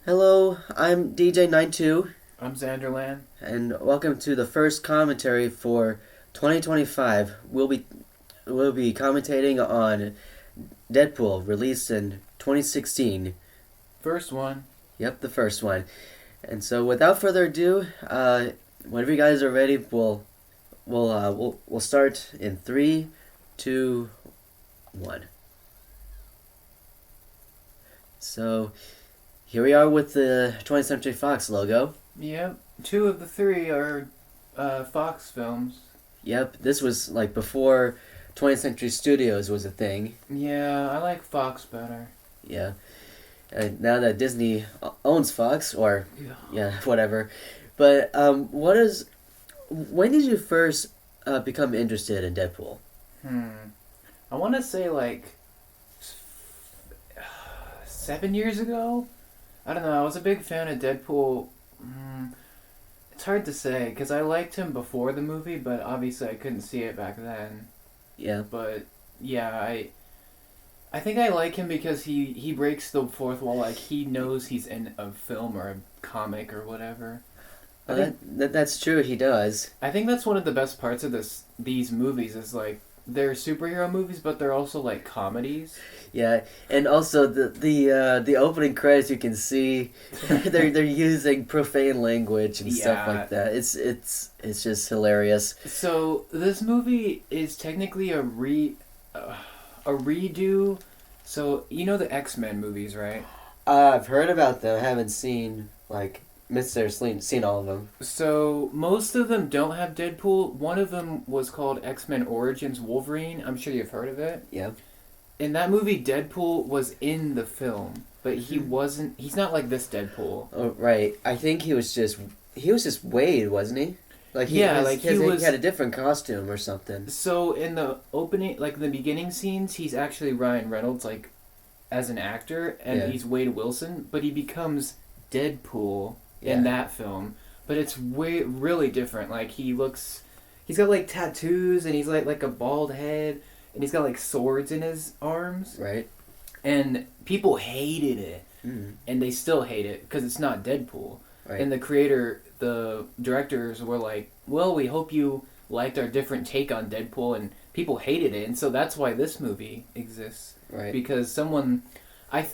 Hello, I'm DJ92, I'm Xanderland. and welcome to the first commentary for 2025. We'll be commentating on Deadpool, released in 2016. First one. Yep, the first one. And so, without further ado, whenever you guys are ready, we'll start in 3, 2, 1. So, here we are with the 20th Century Fox logo. Yep. Two of the three are Fox films. Yep, this was like before 20th Century Studios was a thing. Yeah, I like Fox better. Yeah. And now that Disney owns Fox, or yeah, whatever. But when did you first become interested in Deadpool? I want to say like 7 years ago. I don't know. I was a big fan of Deadpool. It's hard to say because I liked him before the movie, but obviously I couldn't see it back then. Yeah. But yeah, I think I like him because he breaks the fourth wall. Like he knows he's in a film or a comic or whatever. That's true. He does. I think that's one of the best parts of these movies is like they're superhero movies, but they're also like comedies. Yeah, and also the opening credits, you can see they're using profane language and stuff like that. It's just hilarious. So this movie is technically a redo. So you know the X-Men movies, right? I've heard about them. I haven't seen seen all of them. So most of them don't have Deadpool. One of them was called X-Men Origins Wolverine. I'm sure you've heard of it. Yeah. In that movie, Deadpool was in the film, but he wasn't. He's not like this Deadpool. Oh, right. I think he was just Wade, wasn't he? He had a different costume or something. So in the opening, like the beginning scenes, he's actually Ryan Reynolds, like as an actor, and he's Wade Wilson, but he becomes Deadpool in that film. But it's really different. Like he's got like tattoos, and he's like a bald head. And he's got like swords in his arms. Right. And people hated it. And they still hate it because it's not Deadpool. Right. And the directors were like, well, we hope you liked our different take on Deadpool. And people hated it. And so that's why this movie exists. Right. Because I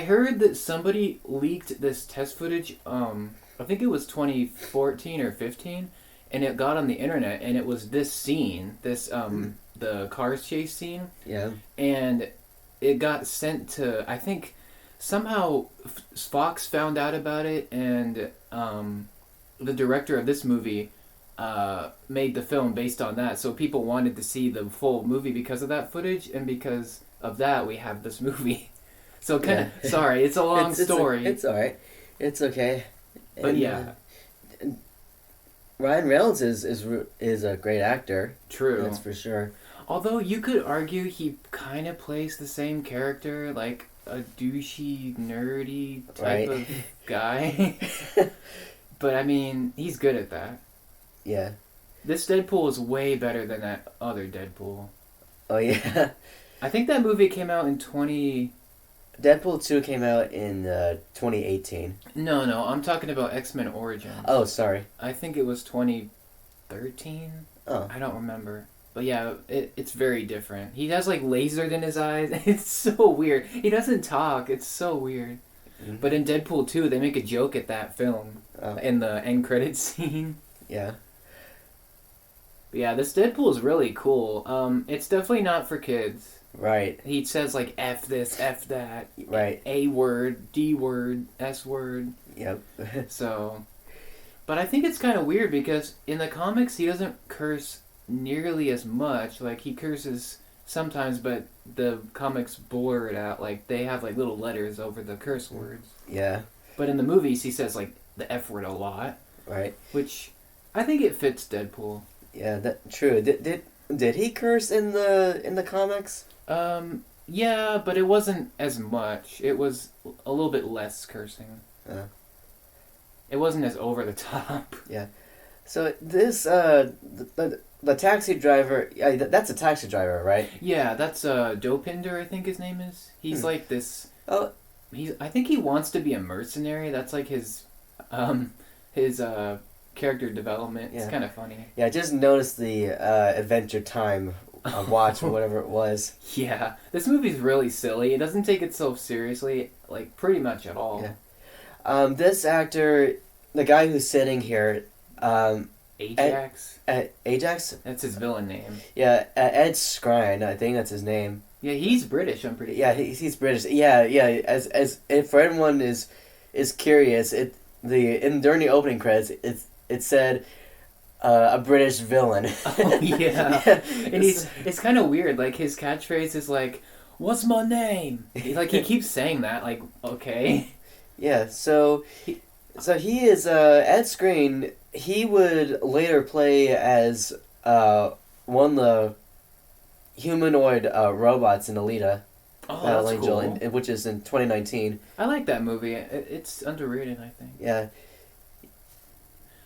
heard that somebody leaked this test footage, I think it was 2014 or 15. And it got on the internet. And it was this scene, the cars chase scene. Yeah. And it got sent to, I think, somehow Fox found out about it, and the director of this movie made the film based on that. So people wanted to see the full movie because of that footage, and because of that, we have this movie. So sorry, it's a long story. It's alright. It's okay. But Ryan Reynolds is a great actor. True. That's for sure. Although you could argue he kind of plays the same character, like a douchey, nerdy type of guy. But I mean, he's good at that. Yeah. This Deadpool is way better than that other Deadpool. Oh yeah. I think that movie came out in Deadpool 2 came out in 2018. No, I'm talking about X-Men Origins. Oh, sorry. I think it was 2013. Oh. I don't remember. But yeah, it's very different. He has like lasers in his eyes. It's so weird. He doesn't talk. It's so weird. Mm-hmm. But in Deadpool 2, they make a joke at that film in the end credits scene. Yeah. But yeah, this Deadpool is really cool. It's definitely not for kids. Right. He says like F this, F that. Right. A word, D word, S word. Yep. So, but I think it's kind of weird because in the comics he doesn't curse nearly as much. Like he curses sometimes, but the comics blur it out. Like they have like little letters over the curse words. Yeah. But in the movies he says like the F word a lot. Right. Which I think it fits Deadpool. Yeah, that true. Did he curse in the comics? Yeah, but it wasn't as much. It was a little bit less cursing. It wasn't as over the top. Yeah. So this the taxi driver, that's a taxi driver, right? Yeah, that's Dopinder, I think his name is. He's like this. Oh, I think he wants to be a mercenary. That's like his character development. It's kind of funny. Yeah, I just noticed the Adventure Time watch or whatever it was. Yeah, this movie's really silly. It doesn't take itself seriously, like, pretty much at all. Yeah. This actor, the guy who's sitting here, Ajax? Ajax? That's his villain name. Yeah, Ed Skrein, I think that's his name. Yeah, he's British, I'm pretty sure. Yeah, he's British. Yeah. As if for anyone is curious, during the opening credits, it said a British villain. Oh yeah. And it's kind of weird. Like his catchphrase is like, "What's my name?" He keeps saying that. Like, okay. Yeah. So he is Ed Skrein. He would later play as one of the humanoid robots in Alita. Oh, that's Angel, cool. which is in 2019. I like that movie. It's underrated, I think. Yeah.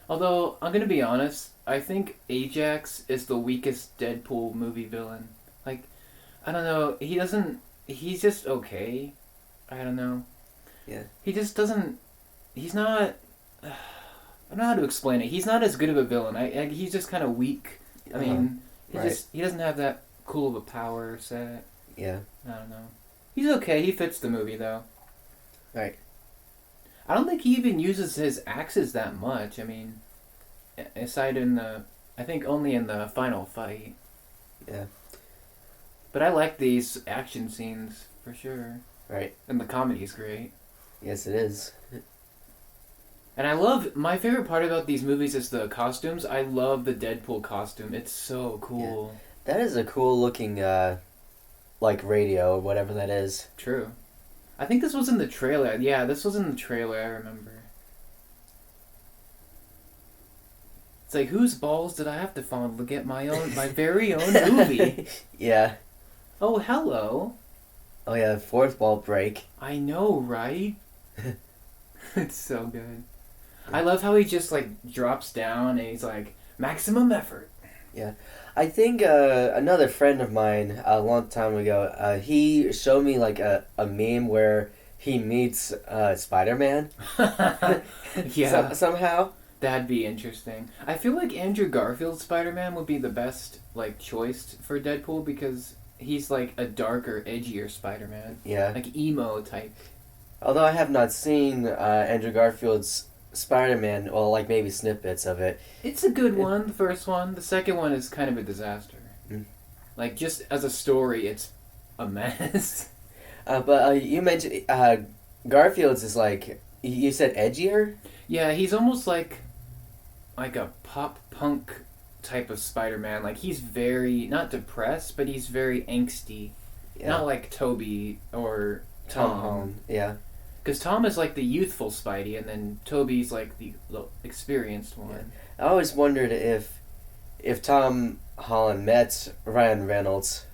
Although, I'm gonna be honest, I think Ajax is the weakest Deadpool movie villain. Like, I don't know, he's just okay. I don't know. Yeah. He just doesn't, he's not, I don't know how to explain it. He's not as good of a villain. He's just kind of weak. I mean, he doesn't have that cool of a power set. Yeah. I don't know. He's okay. He fits the movie, though. Right. I don't think he even uses his axes that much. I mean, aside I think only in the final fight. Yeah. But I like these action scenes, for sure. Right. And the comedy's great. Yes, it is. And my favorite part about these movies is the costumes. I love the Deadpool costume. It's so cool. Yeah. That is a cool looking, radio or whatever that is. True. I think this was in the trailer. Yeah, this was in the trailer, I remember. It's like, whose balls did I have to fondle to get my very own movie? Yeah. Oh, hello. Oh yeah, fourth wall break. I know, right? It's so good. I love how he just, drops down and he's like, maximum effort. Yeah. I think another friend of mine a long time ago, he showed me a meme where he meets Spider-Man. Yeah. Somehow. That'd be interesting. I feel like Andrew Garfield's Spider-Man would be the best choice for Deadpool because he's a darker, edgier Spider-Man. Yeah. Emo type. Although I have not seen Andrew Garfield's Spider-Man, well, maybe snippets of it. It's a good one, the first one. The second one is kind of a disaster. Mm. Just as a story, it's a mess. But you mentioned Garfield's is you said edgier? Yeah, he's almost like a pop punk type of Spider-Man. He's very, not depressed, but he's very angsty. Yeah. Not like Toby or Tom Holland. Yeah. Because Tom is the youthful Spidey, and then Toby's the experienced one. Yeah. I always wondered if Tom Holland met Ryan Reynolds.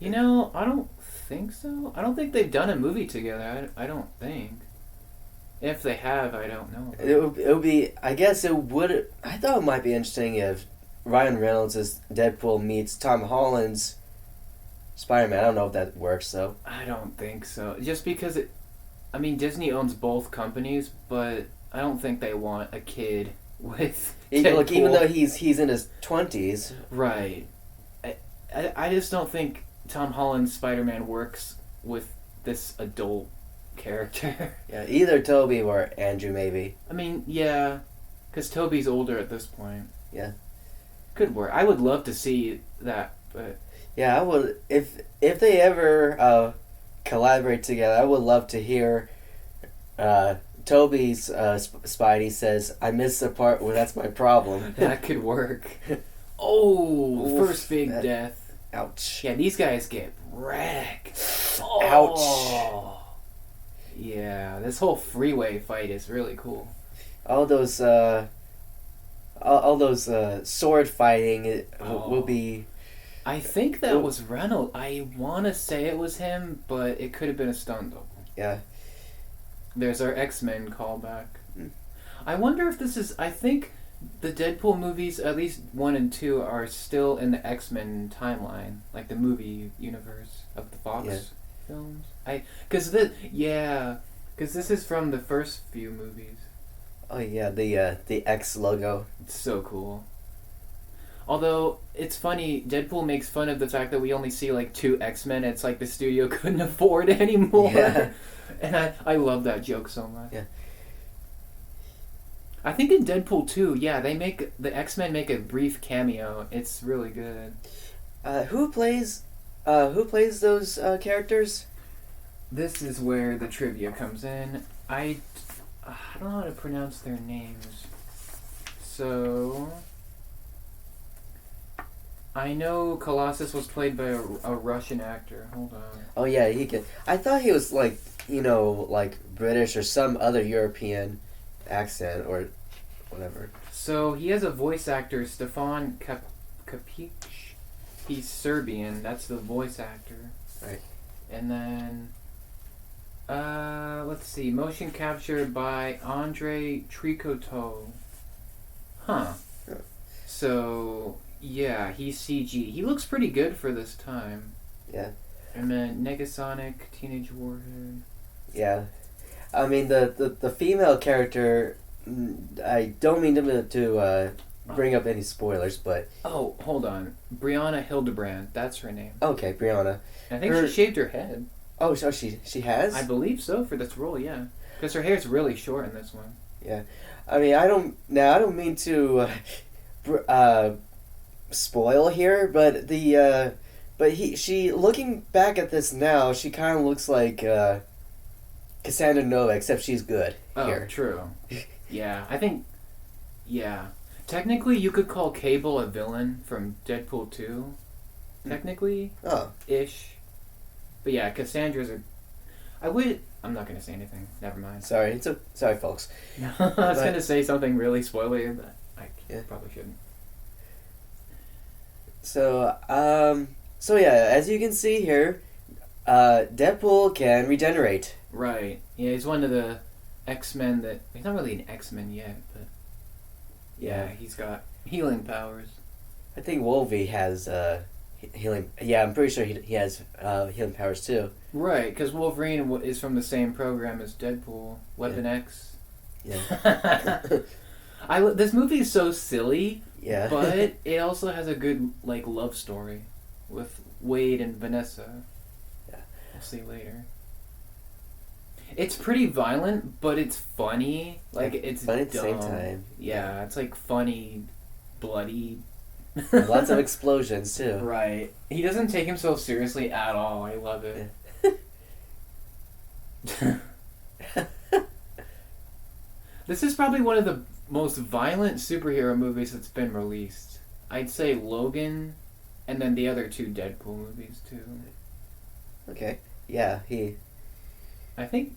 I don't think so. I don't think they've done a movie together. I don't think. If they have, I don't know. It would be. I guess it would. I thought it might be interesting if Ryan Reynolds' Deadpool meets Tom Holland's Spider-Man. I don't know if that works though. I don't think so. Just because Disney owns both companies, but I don't think they want a kid with Deadpool. Even though he's in his 20s. Right. I just don't think Tom Holland's Spider-Man works with this adult character. Yeah, either Toby or Andrew maybe. Yeah, because Toby's older at this point. Yeah. Could work. I would love to see that, but... Yeah, I would... If they ever collaborate together, I would love to hear Toby's Spidey says, "I missed the part where that's my problem." That could work. Oh, Oof, first big death. Ouch. Yeah, these guys get wrecked. Ouch. Oh. Yeah, this whole freeway fight is really cool. All those sword fighting will be... I think that was Reynolds. I want to say it was him, but it could have been a stunt double. Yeah. There's our X-Men callback. Mm. I wonder if this is... I think the Deadpool movies, at least 1 and 2, are still in the X-Men timeline. The movie universe of the Fox films. Because this is from the first few movies. Oh yeah, the X logo. It's so cool. Although, it's funny, Deadpool makes fun of the fact that we only see, like, 2 X-Men. It's like the studio couldn't afford anymore. Yeah. And I love that joke so much. Yeah. I think in Deadpool 2, yeah, the X-Men make a brief cameo. It's really good. Who plays those characters? This is where the trivia comes in. I don't know how to pronounce their names. So... I know Colossus was played by a Russian actor. Hold on. Oh yeah, he could. I thought he was like, like British or some other European accent or whatever. So he has a voice actor, Stefan Kapic. He's Serbian. That's the voice actor. Right. And then, let's see, motion capture by Andrei Tricoteau. Huh. Yeah. So... yeah, he's CG. He looks pretty good for this time. Yeah. And then Negasonic, Teenage Warhead. Yeah. I mean, the female character, I don't mean to bring up any spoilers, but... Oh, hold on. Brianna Hildebrand, that's her name. Okay, Brianna. I think she shaved her head. Oh, so she has? I believe so for this role, yeah. Because her hair's really short in this one. Yeah. I mean, I don't mean to spoil here, but she looking back at this now, she kind of looks like Cassandra Nova, except she's good here. Oh, true. Yeah, I think, yeah. Technically, you could call Cable a villain from Deadpool 2. Technically. Oh. Ish. But yeah, Cassandra's I'm not going to say anything. Never mind. Sorry. Sorry, folks. I was going to say something really spoilery, but I probably shouldn't. So, yeah, as you can see here, Deadpool can regenerate. Right. Yeah, he's one of the X-Men he's not really an X-Men yet, but yeah, he's got healing powers. I think Wolvie has, healing... Yeah, I'm pretty sure he has, healing powers too. Right, because Wolverine is from the same program as Deadpool, Weapon X. Yeah. This movie is so silly. Yeah. But it also has a good, like, love story with Wade and Vanessa. Yeah. We'll see later. It's pretty violent, but it's funny. Like, it's funny at the dumb. same time. Yeah, it's, like, funny, bloody. Lots of explosions, too. Right. He doesn't take himself seriously at all. I love it. Yeah. This is probably one of the most violent superhero movies that's been released. I'd say Logan, and then the other 2 Deadpool movies too. Okay. Yeah, I think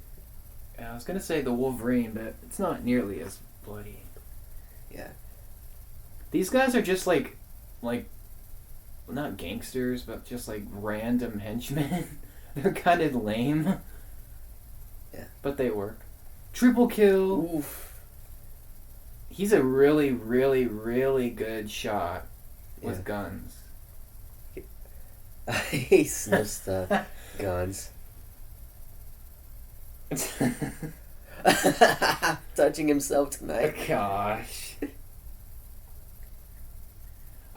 I was gonna say the Wolverine, but it's not nearly as bloody. Yeah. These guys are just like not gangsters, but just like random henchmen. They're kind of lame. Yeah. But they work. Triple kill. Oof. He's a really, really, really good shot with guns. He sniffs the guns. Touching himself tonight. Gosh.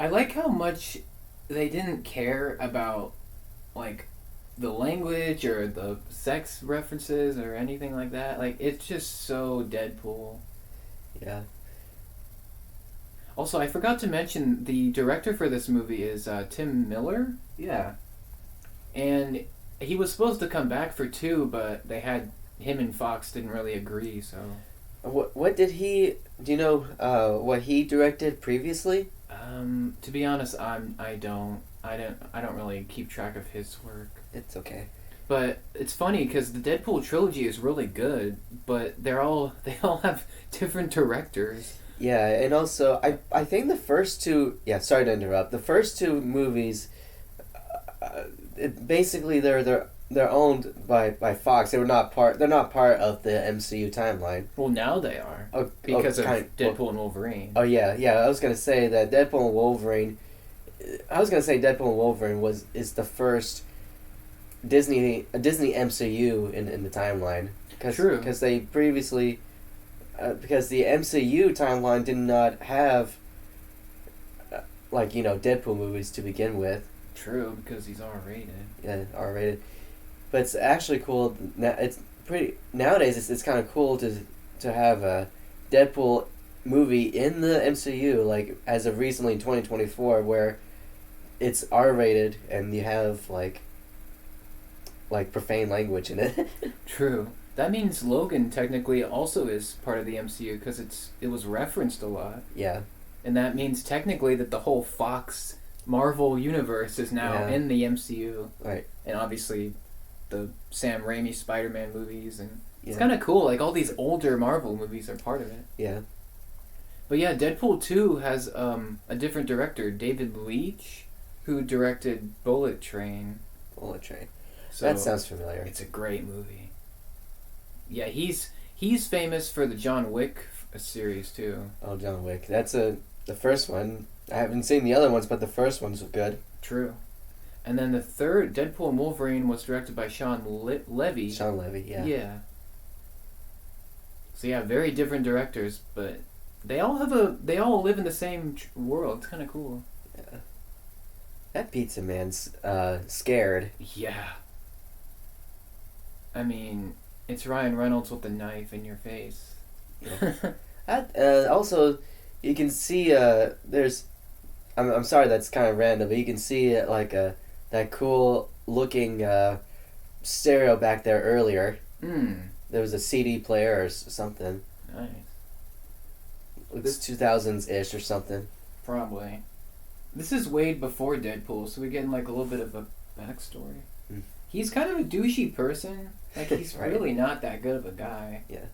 I like how much they didn't care about, like, the language or the sex references or anything like that. Like, it's just so Deadpool. Yeah. Also, I forgot to mention the director for this movie is Tim Miller. Yeah. And he was supposed to come back for 2, but him and Fox didn't really agree, so... What did he... Do you know what he directed previously? To be honest, I don't really keep track of his work. It's okay. But it's funny because the Deadpool trilogy is really good, but they all have different directors. Yeah, and also I think the first 2. Yeah, sorry to interrupt. The first 2 movies, basically they're owned by Fox. They're not part of the MCU timeline. Well, now they are because of Deadpool and Wolverine. Oh yeah. I was gonna say that Deadpool and Wolverine. Deadpool and Wolverine is the first Disney MCU in the timeline. True. Because they previously, because the MCU timeline did not have, Deadpool movies to begin with. True, because he's R-rated. Yeah, R-rated. But it's actually cool. Now it's pretty nowadays. It's kind of cool to have a Deadpool movie in the MCU, like as of recently in 2024, where it's R-rated and you have like profane language in it. True. That means Logan technically also is part of the MCU because it was referenced a lot. Yeah. And that means technically that the whole Fox Marvel universe is now in the MCU. Right. And obviously the Sam Raimi Spider-Man movies, and it's kind of cool. Like all these older Marvel movies are part of it. Yeah. But yeah, Deadpool 2 has a different director, David Leitch, who directed Bullet Train. Bullet Train. So that sounds familiar. It's a great movie. Yeah, he's famous for the John Wick series too. Oh, John Wick. That's the first one. I haven't seen the other ones, but the first one's good. True. And then the third, Deadpool and Wolverine, was directed by Sean Levy. Sean Levy, yeah. Yeah. So yeah, very different directors, but they all live in the same world. It's kind of cool. Yeah. That pizza man's scared. Yeah. I mean, it's Ryan Reynolds with a knife in your face. Yeah. Also, you can see there's. I'm sorry, that's kind of random, but you can see that cool looking stereo back there earlier. There was a CD player or something. Nice. It's 2000s-ish or something. Probably. This is way before Deadpool, so we're getting like a little bit of a backstory. He's kind of a douchey person. Like he's right. really not that good of a guy. Yeah.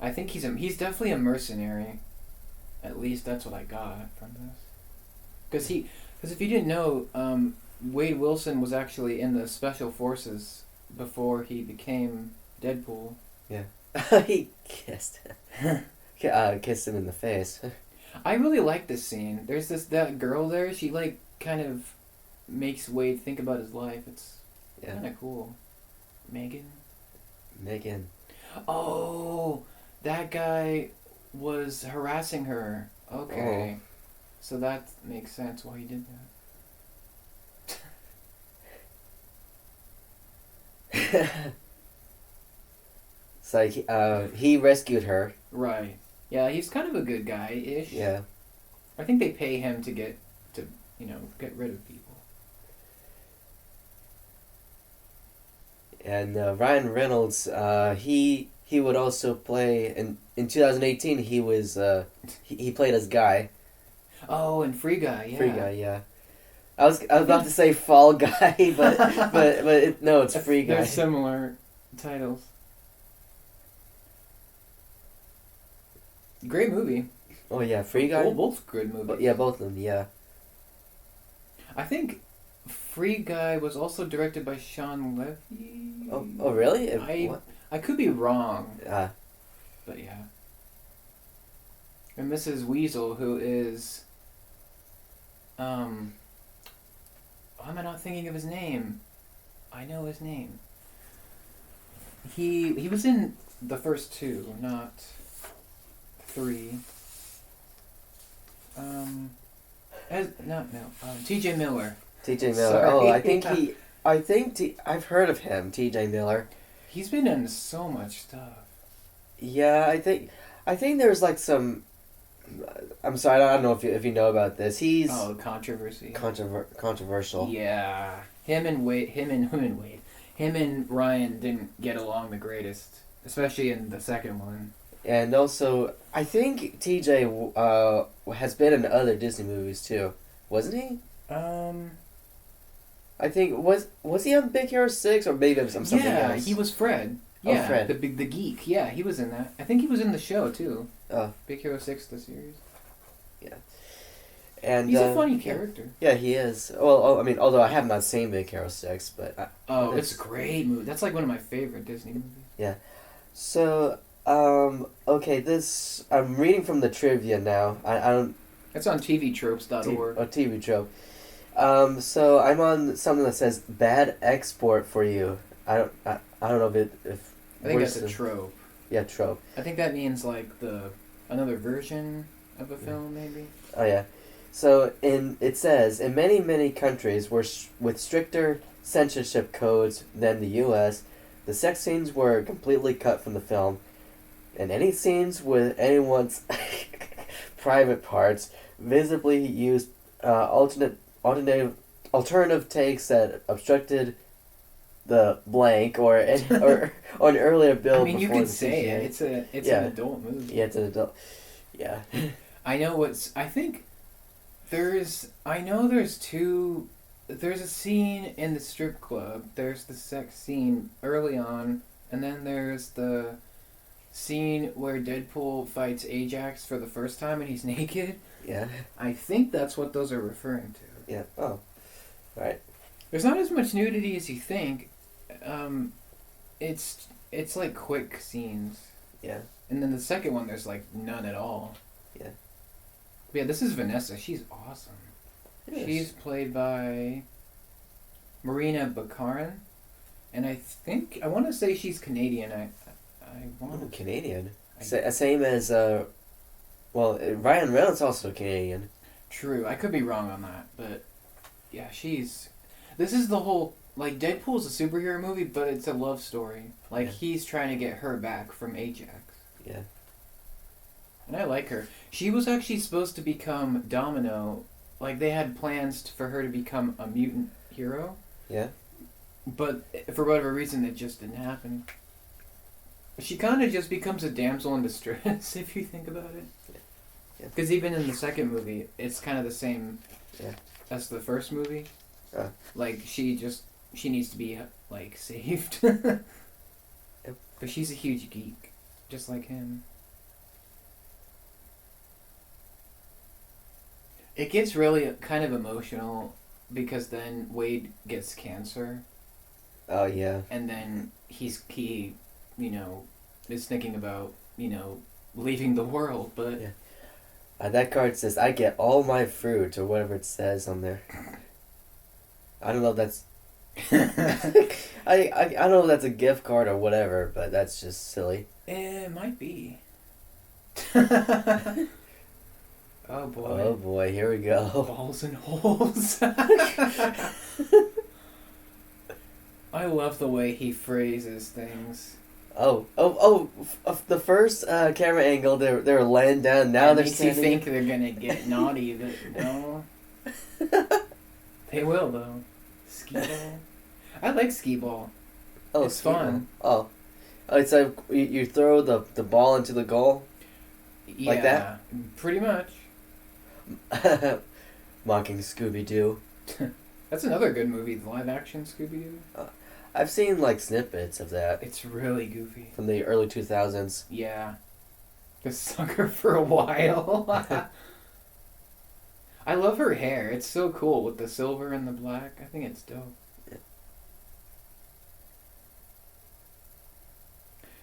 I think he's definitely a mercenary. At least that's what I got from this. Because if you didn't know, Wade Wilson was actually in the Special Forces before he became Deadpool. Yeah. He kissed him in the face. I really like this scene. There's that girl there. She like kind of makes Wade think about his life. It's kind of cool. Megan. Oh, that guy was harassing her. Okay. Oh. So that makes sense why he did that. It's like he rescued her. Right. Yeah, he's kind of a good guy-ish. Yeah. I think they pay him to get rid of people. And Ryan Reynolds, he would also play in 2018. He was he played as Guy. Oh, and Free Guy, yeah. Free Guy, yeah. I was about to say Fall Guy, but no, it's Free Guy. They're similar titles. Great movie. Oh yeah, Free Guy. Both good movies. Yeah, both of them. Yeah. I think Free Guy was also directed by Sean Levy. Oh really? I could be wrong. But yeah. And Mrs. Weasel, who is, why am I not thinking of his name? I know his name. He was in the first two, not 3. T.J. Miller. T.J. Miller. Sorry. I've heard of him, T.J. Miller. He's been in so much stuff. Yeah, I think there's like some. I'm sorry, I don't know if you know about this. He's controversy. Controversial. Yeah, him and Ryan didn't get along the greatest, especially in the second one. And also, I think TJ has been in other Disney movies too, wasn't he? I think was he on Big Hero 6 or maybe something else? Yeah, he was Fred. Yeah, Fred. the geek. Yeah, he was in that. I think he was in the show too. Oh, Big Hero 6, the series. Yeah, and he's a funny character. Yeah, he is. Well, I mean, although I have not seen Big Hero 6, but it's a great movie. That's like one of my favorite Disney movies. Yeah, so okay, I'm reading from the trivia now. I don't. It's on tvtropes.org. TV trope. So I'm on something that says bad export for you. I don't know if I think worse that's a than- trope. Yeah, trope. I think that means like another version of a film, maybe. Oh yeah. So it says in many countries with stricter censorship codes than the U.S., the sex scenes were completely cut from the film, and any scenes with anyone's private parts visibly used alternative takes that obstructed the blank or an earlier build. I mean, you before could the say CGI. it's Yeah. an adult movie. Yeah, it's an adult. Yeah. I know there's there's a scene in the strip club. There's the sex scene early on, and then there's the scene where Deadpool fights Ajax for the first time and he's naked. Yeah. I think that's what those are referring to. Yeah. Oh. Right. There's not as much nudity as you think. It's like quick scenes. Yeah. And then the second one, there's like none at all. Yeah. But yeah, this is Vanessa. She's awesome. Yes. She's played by Marina Baccarin, and I want to say she's Canadian. I want Canadian. I- Same as Ryan Reynolds also Canadian. True, I could be wrong on that, but yeah, this is the whole, like, Deadpool's a superhero movie, but it's a love story. Like, Yeah. he's trying to get her back from Ajax. Yeah. And I like her. She was actually supposed to become Domino. Like, they had plans for her to become a mutant hero, Yeah. but for whatever reason, it just didn't happen. She kind of just becomes a damsel in distress, if you think about it. Yeah. Because even in the second movie, it's kind of the same Yeah. as the first movie. Like, she needs to be, like, saved. Yep. But she's a huge geek, just like him. It gets really kind of emotional because then Wade gets cancer, Oh yeah. and then he is thinking about, leaving the world, but Yeah. That card says I get all my fruit or whatever it says on there. I don't know if that's I don't know if that's a gift card or whatever, but that's just silly. it might be. Oh boy. Oh boy, here we go. Balls and holes. I love the way he phrases things. The first camera angle, they're laying down. Now It they're makes you standing. think they're gonna get naughty, but no. They will though. Skee ball. I like skee ball. Oh, It's skee ball. fun. Oh, it's like you throw the ball into the goal. Yeah, Like that? Pretty much. Mocking Scooby Doo. That's another good movie, the live action Scooby Doo. I've seen like snippets of that It's really goofy. from the early 2000s. Yeah. The sucker for a while. I love her hair. It's so cool with the silver and the black. I think it's dope. Yeah.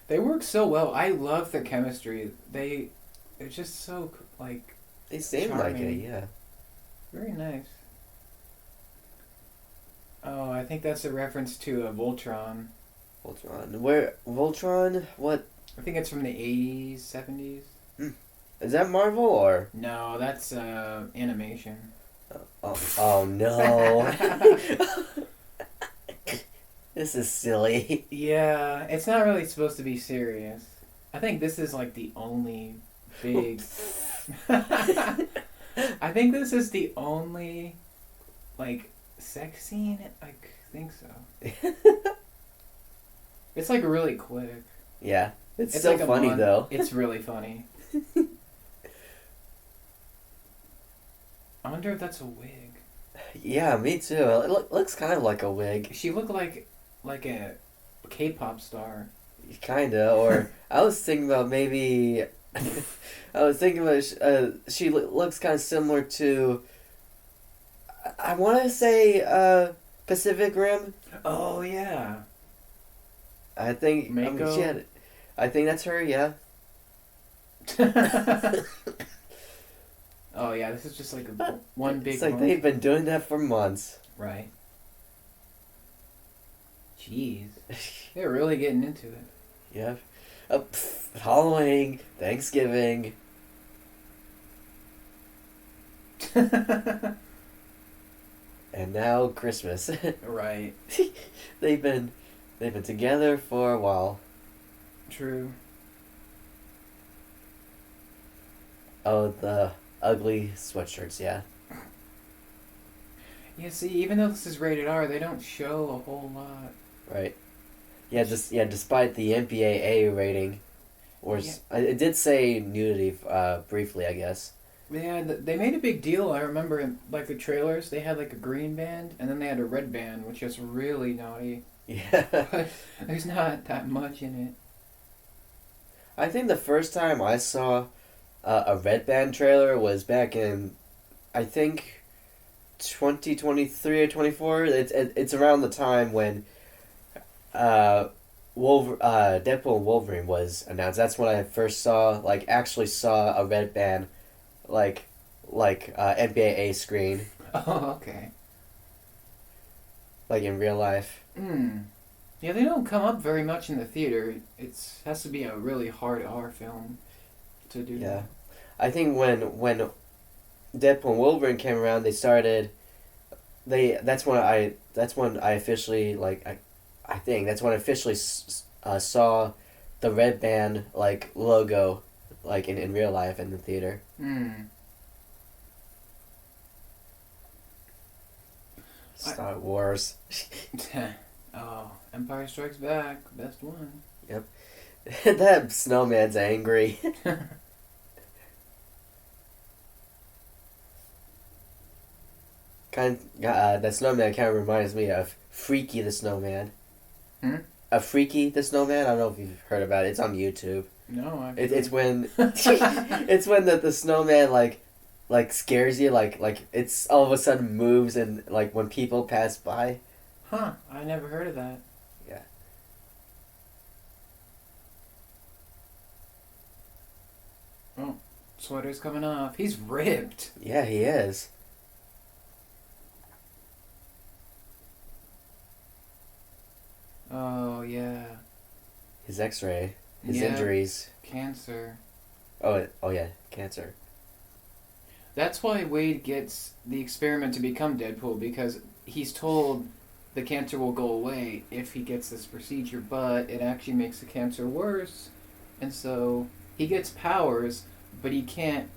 They work so well. I love their chemistry. They're just so, like, They seem like it, Charming. yeah. very nice. Oh, I think that's a reference to Voltron. Voltron? What? I think it's from the 80s, 70s. Is that Marvel or? No, that's animation. Oh no. This is silly. Yeah, it's not really supposed to be serious. I think this is like the only big. I think this is the only, like, sex scene. I think so. It's like really quick. Yeah. It's It's so like a funny though. It's really funny. I wonder if that's a wig. Yeah, me too. It looks kind of like a wig. She looked like a K-pop star. Kinda, or I was thinking about maybe. I was thinking about she looks kind of similar to. I want to say Pacific Rim. Oh yeah. I think Mako? she had. I think that's her. Yeah. Oh yeah, this is just like one big. It's like moment. they've been doing that for months. Right. Jeez, they're really getting into it. Yep. Halloween, Thanksgiving. And now Christmas. Right. they've been they've been together for a while. True. Oh, the ugly sweatshirts, yeah. Yeah, see, even though this is rated R, they don't show a whole lot. Right. Yeah, despite the MPAA rating, Yeah. it did say nudity briefly, I guess. Yeah, they made a big deal. I remember in like the trailers, they had like a green band and then they had a red band, which is really naughty. Yeah. But there's not that much in it. I think the first time I saw a red band trailer was back in, I think, 2023 or 24. It's around the time when Deadpool and Wolverine was announced. That's when I first saw, actually saw a red band, like, MPAA screen, Oh, okay. like in real life. Hmm. Yeah, they don't come up very much in the theater. It has to be a really hard R film to do. Yeah, I think when Deadpool and Wolverine came around, they started. That's when I officially I think that's when I officially saw the red band logo in real life in the theater. Hmm. Star Wars. Oh, Empire Strikes Back, best one. Yep. That snowman's angry. That snowman kind of reminds me of Freaky the Snowman. Hmm? A Freaky the Snowman. I don't know if you've heard about it. It's on YouTube. No, I. It's when it's when the snowman scares you it's all of a sudden moves and when people pass by. Huh? I never heard of that. Yeah. Oh, sweater's coming off. He's ripped. Yeah, he is. Oh yeah. His X-ray, his Yeah. injuries. Cancer. Oh yeah, cancer. That's why Wade gets the experiment to become Deadpool, because he's told the cancer will go away if he gets this procedure, but it actually makes the cancer worse. And so he gets powers, but he can't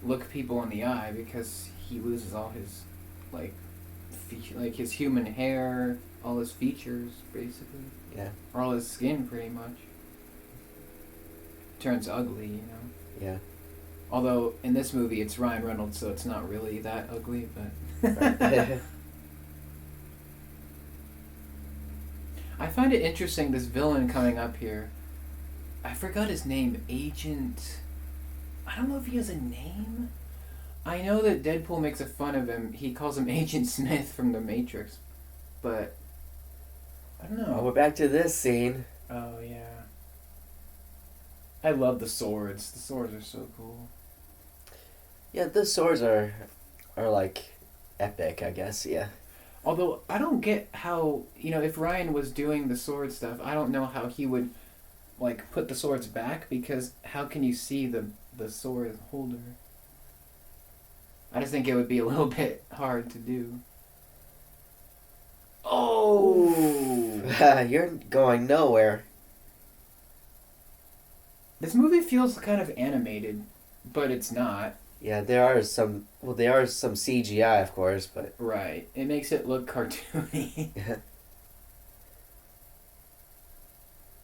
look people in the eye because he loses all his his human hair, all his features basically, Yeah. or all his skin pretty much. Turns ugly, you know. Yeah. Although in this movie it's Ryan Reynolds, so it's not really that ugly, but Right. I find it interesting, this villain coming up here. I forgot his name. Agent. I don't know if he has a name. I know that Deadpool makes a fun of him. He calls him Agent Smith from The Matrix. But I don't know. Oh, we're back to this scene. Oh, yeah. I love the swords. The swords are so cool. Yeah, the swords are epic, I guess. Yeah. Although, I don't get how, if Ryan was doing the sword stuff, I don't know how he would, put the swords back, because how can you see the sword holder? I just think it would be a little bit hard to do. Oh! You're going nowhere. This movie feels kind of animated, but it's not. Yeah, there are some CGI, of course, but Right. It makes it look cartoony.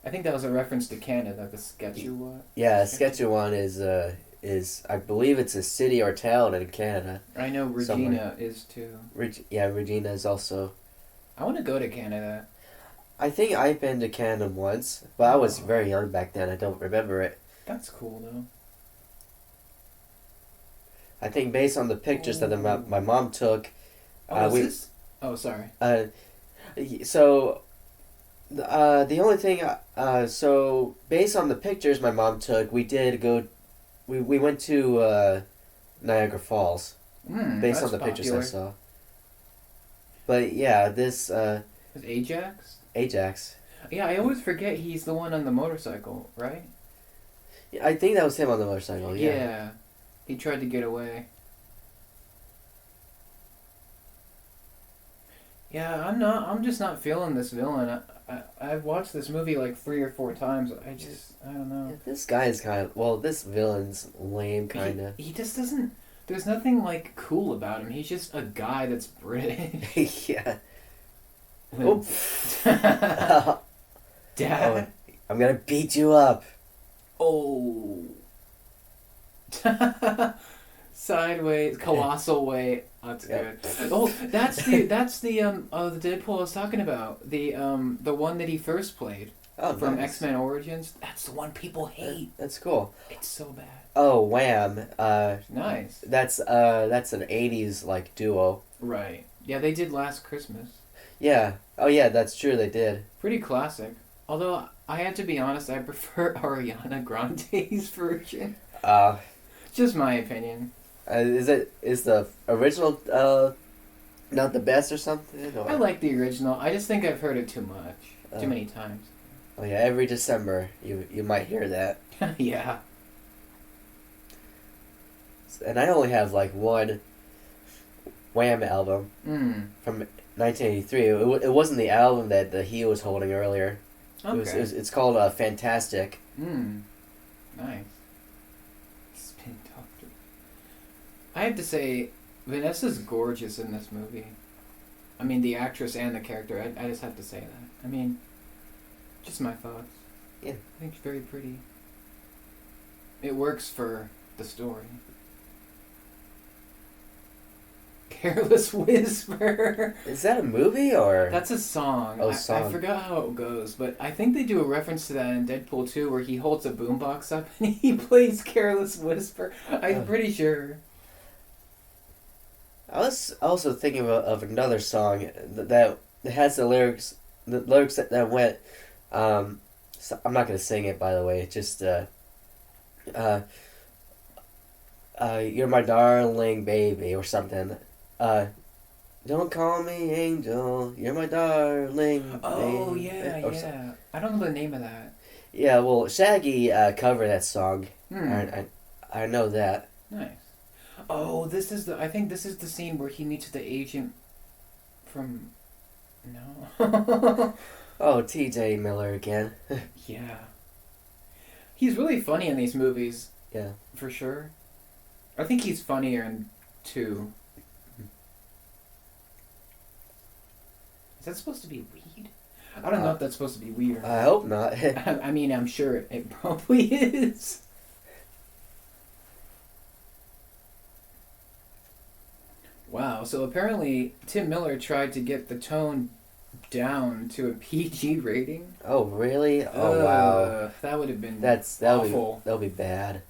I think that was a reference to Canada, the Saskatchewan. yeah, Saskatchewan is I believe it's a city or town in Canada. I know Regina Somewhere. is too. Regina is also. I want to go to Canada. I think I've been to Canada once, but I was very young back then. I don't remember it. That's cool though. I think based on the pictures that my mom took. Oh, this? Oh, sorry. So, the only thing, so based on the pictures my mom took, we did go, we went to Niagara Falls, based on the pictures I saw. But yeah, this Is Ajax? Ajax. Yeah, I always forget he's the one on the motorcycle, right? Yeah, I think that was him on the motorcycle. Yeah. Yeah. He tried to get away. Yeah, I'm just not feeling this villain. I've watched this movie like 3 or 4 times. I don't know. Yeah, this guy is kind of, well, this villain's lame, kind of. He just doesn't. There's nothing like cool about him. He's just a guy that's British. Yeah. Oh. Dad. Oh, I'm gonna beat you up. Oh. Sideways, colossal weight. That's good. Oh, that's the Deadpool I was talking about. The one that he first played from Nice. X-Men Origins. That's the one people hate. That's cool. It's so bad. Oh, Wham. Nice. That's an '80s like duo. Right. Yeah, they did Last Christmas. Yeah. Oh yeah, that's true. They did. Pretty classic. Although I have to be honest, I prefer Ariana Grande's version. Just my opinion. Is the original not the best or something? Or? I like the original. I just think I've heard it too much, too many times. Oh yeah, every December you might hear that. Yeah. And I only have like one Wham album from 1983. It wasn't the album that he was holding earlier. Okay. It's called Fantastic. Nice. Spin Doctor. I have to say, Vanessa's gorgeous in this movie. I mean, the actress and the character. I just have to say that. I mean, just my thoughts. Yeah. I think she's very pretty. It works for the story. Careless Whisper. Is that a movie or? That's a song. Oh, song. I forgot how it goes, but I think they do a reference to that in Deadpool 2 where he holds a boombox up and he plays Careless Whisper. I'm pretty sure. I was also thinking of another song that has the lyrics that went. So I'm not gonna sing it, by the way. Just you're my darling baby or something. Don't call me angel. You're my darling. Oh baby, yeah. I don't know the name of that. Yeah, well, Shaggy covered that song. I know that. Nice. Oh, I think this is the scene where he meets the agent from. No. Oh, T.J. Miller again. Yeah. He's really funny in these movies. Yeah. For sure. I think he's funnier in 2. Is that supposed to be weed? I don't know if that's supposed to be weed or not. I hope not. I mean, I'm sure it probably is. Wow, so apparently Tim Miller tried to get the tone down to a PG rating. Oh, really? Oh, wow. That would have been awful. That'll be bad.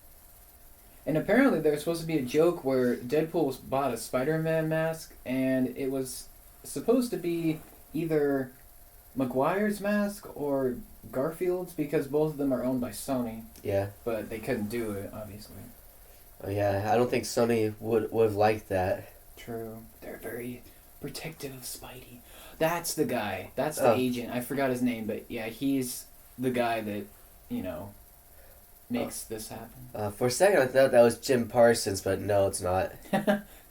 And apparently there was supposed to be a joke where Deadpool bought a Spider-Man mask, and it was supposed to be either Maguire's mask or Garfield's because both of them are owned by Sony. Yeah. But they couldn't do it, obviously. Oh, yeah, I don't think Sony would have liked that. True. They're very protective of Spidey. That's the guy. That's the agent. I forgot his name, but yeah, he's the guy that, makes this happen. For a second, I thought that was Jim Parsons, but no, it's not.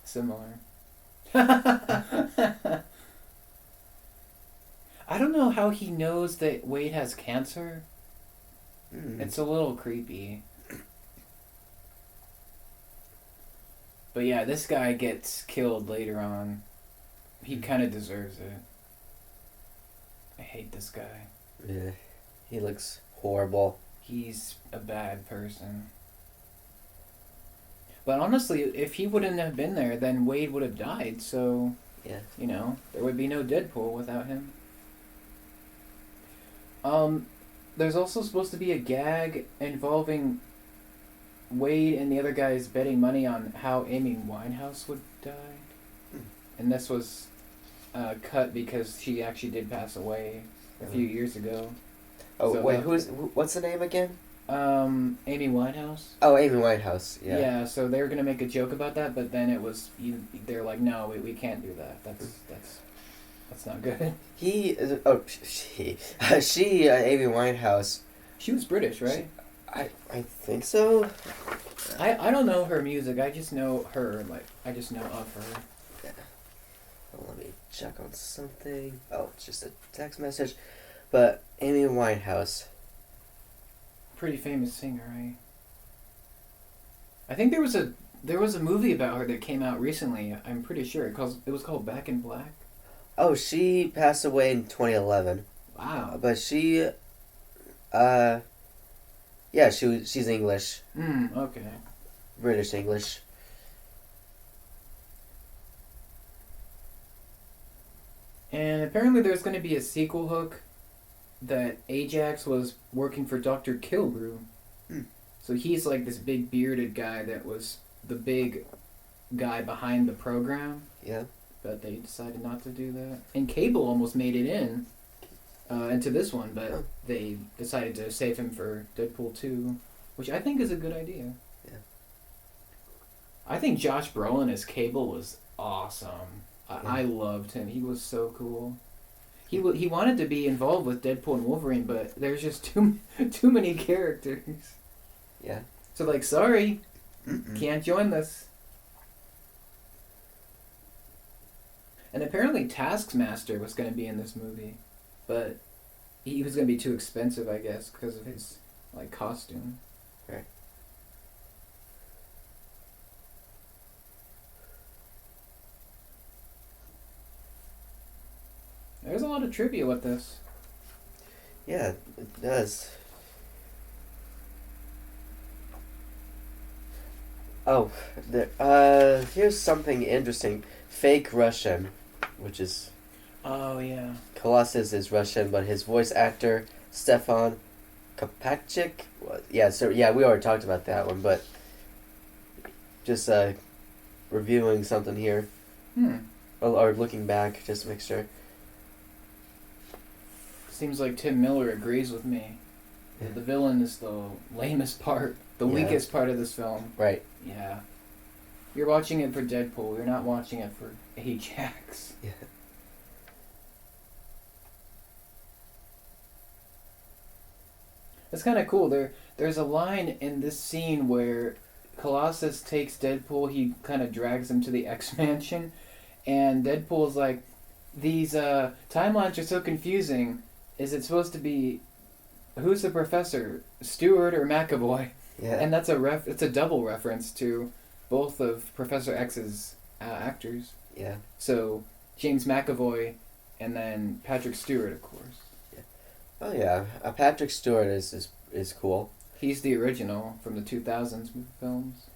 Similar. I don't know how he knows that Wade has cancer. It's a little creepy. But yeah, this guy gets killed later on. He kind of deserves it. I hate this guy. Yeah, he looks horrible. He's a bad person. But honestly, if he wouldn't have been there, then Wade would have died. So, yeah, there would be no Deadpool without him. There's also supposed to be a gag involving Wade and the other guys betting money on how Amy Winehouse would die. And this was cut because she actually did pass away a few years ago. Oh, so wait, what's the name again? Amy Winehouse. Oh, Amy Winehouse, yeah. Yeah, so they were going to make a joke about that, but then it was, they're like, no, we can't do that. That's That's not good. She, Amy Winehouse. She was British, right? I think so. I don't know her music. I just know her. Like, I just know of her. Yeah. Well, let me check on something. Oh, it's just a text message. But Amy Winehouse. Pretty famous singer, right? I think there was a movie about her that came out recently. I'm pretty sure it was called Back in Black. Oh, she passed away in 2011. Wow. But she's English. Okay. British English. And apparently there's going to be a sequel hook that Ajax was working for Dr. Kilbrew. So he's like this big bearded guy that was the big guy behind the program. Yeah. But they decided not to do that. And Cable almost made it into this one, but they decided to save him for Deadpool 2, which I think is a good idea. Yeah. I think Josh Brolin as Cable was awesome. Yeah. I loved him. He was so cool. He wanted to be involved with Deadpool and Wolverine, but there's just too many characters. Yeah. So like, sorry, can't join this. And apparently Taskmaster was going to be in this movie, but he was going to be too expensive, I guess, because of his like costume. Right. There's a lot of trivia with this. Yeah, it does. Oh, here's something interesting. Fake Russian, which is... Oh, yeah. Colossus is Russian, but his voice actor, Stefan Kopachik... we already talked about that one, but... Just, reviewing something here. Or looking back, just to make sure. Seems like Tim Miller agrees with me. Yeah. The villain is the lamest part, the weakest part of this film. Right. Yeah. You're watching it for Deadpool. You're not watching it for Ajax. Yeah. It's kind of cool. There's a line in this scene where Colossus takes Deadpool. He kind of drags him to the X-Mansion, and Deadpool's like, "These timelines are so confusing. Is it supposed to be who's the professor, Stewart or McAvoy?" Yeah. And that's it's a double reference to both of Professor X's actors. Yeah. So James McAvoy, and then Patrick Stewart, of course. Yeah. Oh yeah, Patrick Stewart is cool. He's the original from the 2000s films.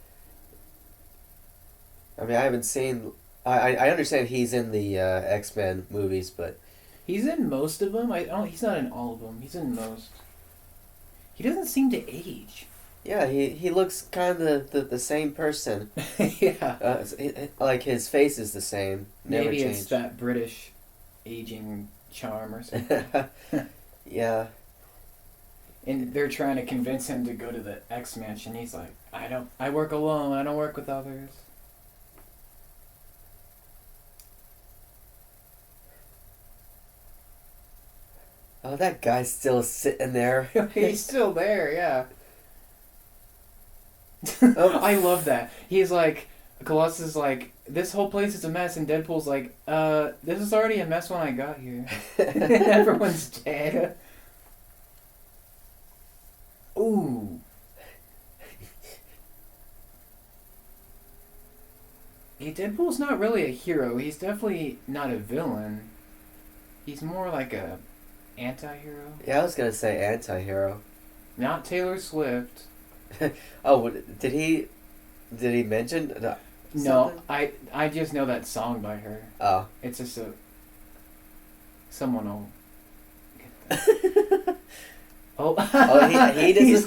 I mean, I haven't seen. I understand he's in the X-Men movies, but He's in most of them. He's not in all of them. He's in most. He doesn't seem to age. yeah, he looks kind of the same person. Yeah. Like his face is the same. Never Maybe changed. it's that British aging charm or something. Yeah. And they're trying to convince him to go to the X-Mansion. He's like, I work alone. I don't work with others. Oh, that guy's still sitting there. He's still there, yeah. Oh. I love that. He's like, Colossus is like, this whole place is a mess, and Deadpool's like, this is already a mess when I got here. Everyone's dead. Ooh. Yeah, Deadpool's not really a hero. He's definitely not a villain. He's more like a anti-hero. Yeah, I was gonna say anti-hero. Not Taylor Swift. Oh, did he mention? No, I just know that song by her. Oh. It's just someone will get that. Oh, he disappeared. He's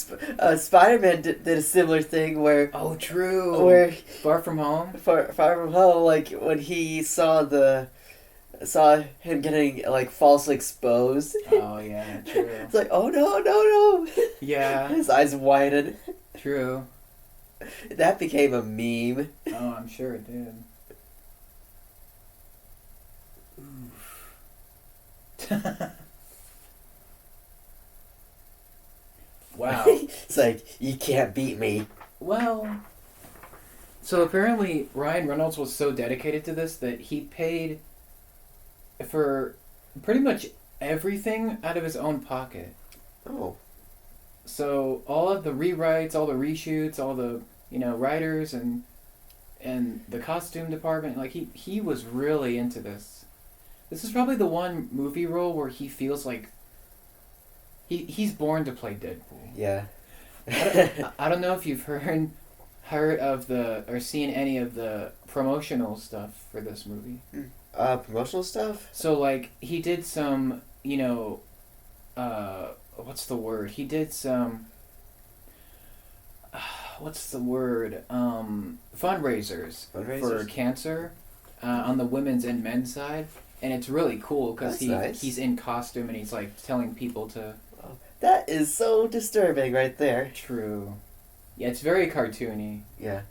gone. Spider-Man did a similar thing where. Oh, true. Where Far From Home. Far From Home, like when he saw him getting like falsely exposed. Oh yeah, true. It's like, oh no. Yeah. His eyes widened. True. That became a meme. Oh, I'm sure it did. Wow. It's like, you can't beat me. Well, so apparently Ryan Reynolds was so dedicated to this that he paid for pretty much everything out of his own pocket. Oh. So all of the rewrites, all the reshoots, all the writers and the costume department, like he was really into this. This is probably the one movie role where he feels like he's born to play Deadpool. Yeah. I don't know if you've heard of or seen any of the promotional stuff for this movie. Promotional stuff? So like he did some, what's the word? He did some fundraisers for cancer on the women's and men's side, and it's really cool because he's in costume and he's like telling people to. That is so disturbing right there. True. Yeah, it's very cartoony. Yeah.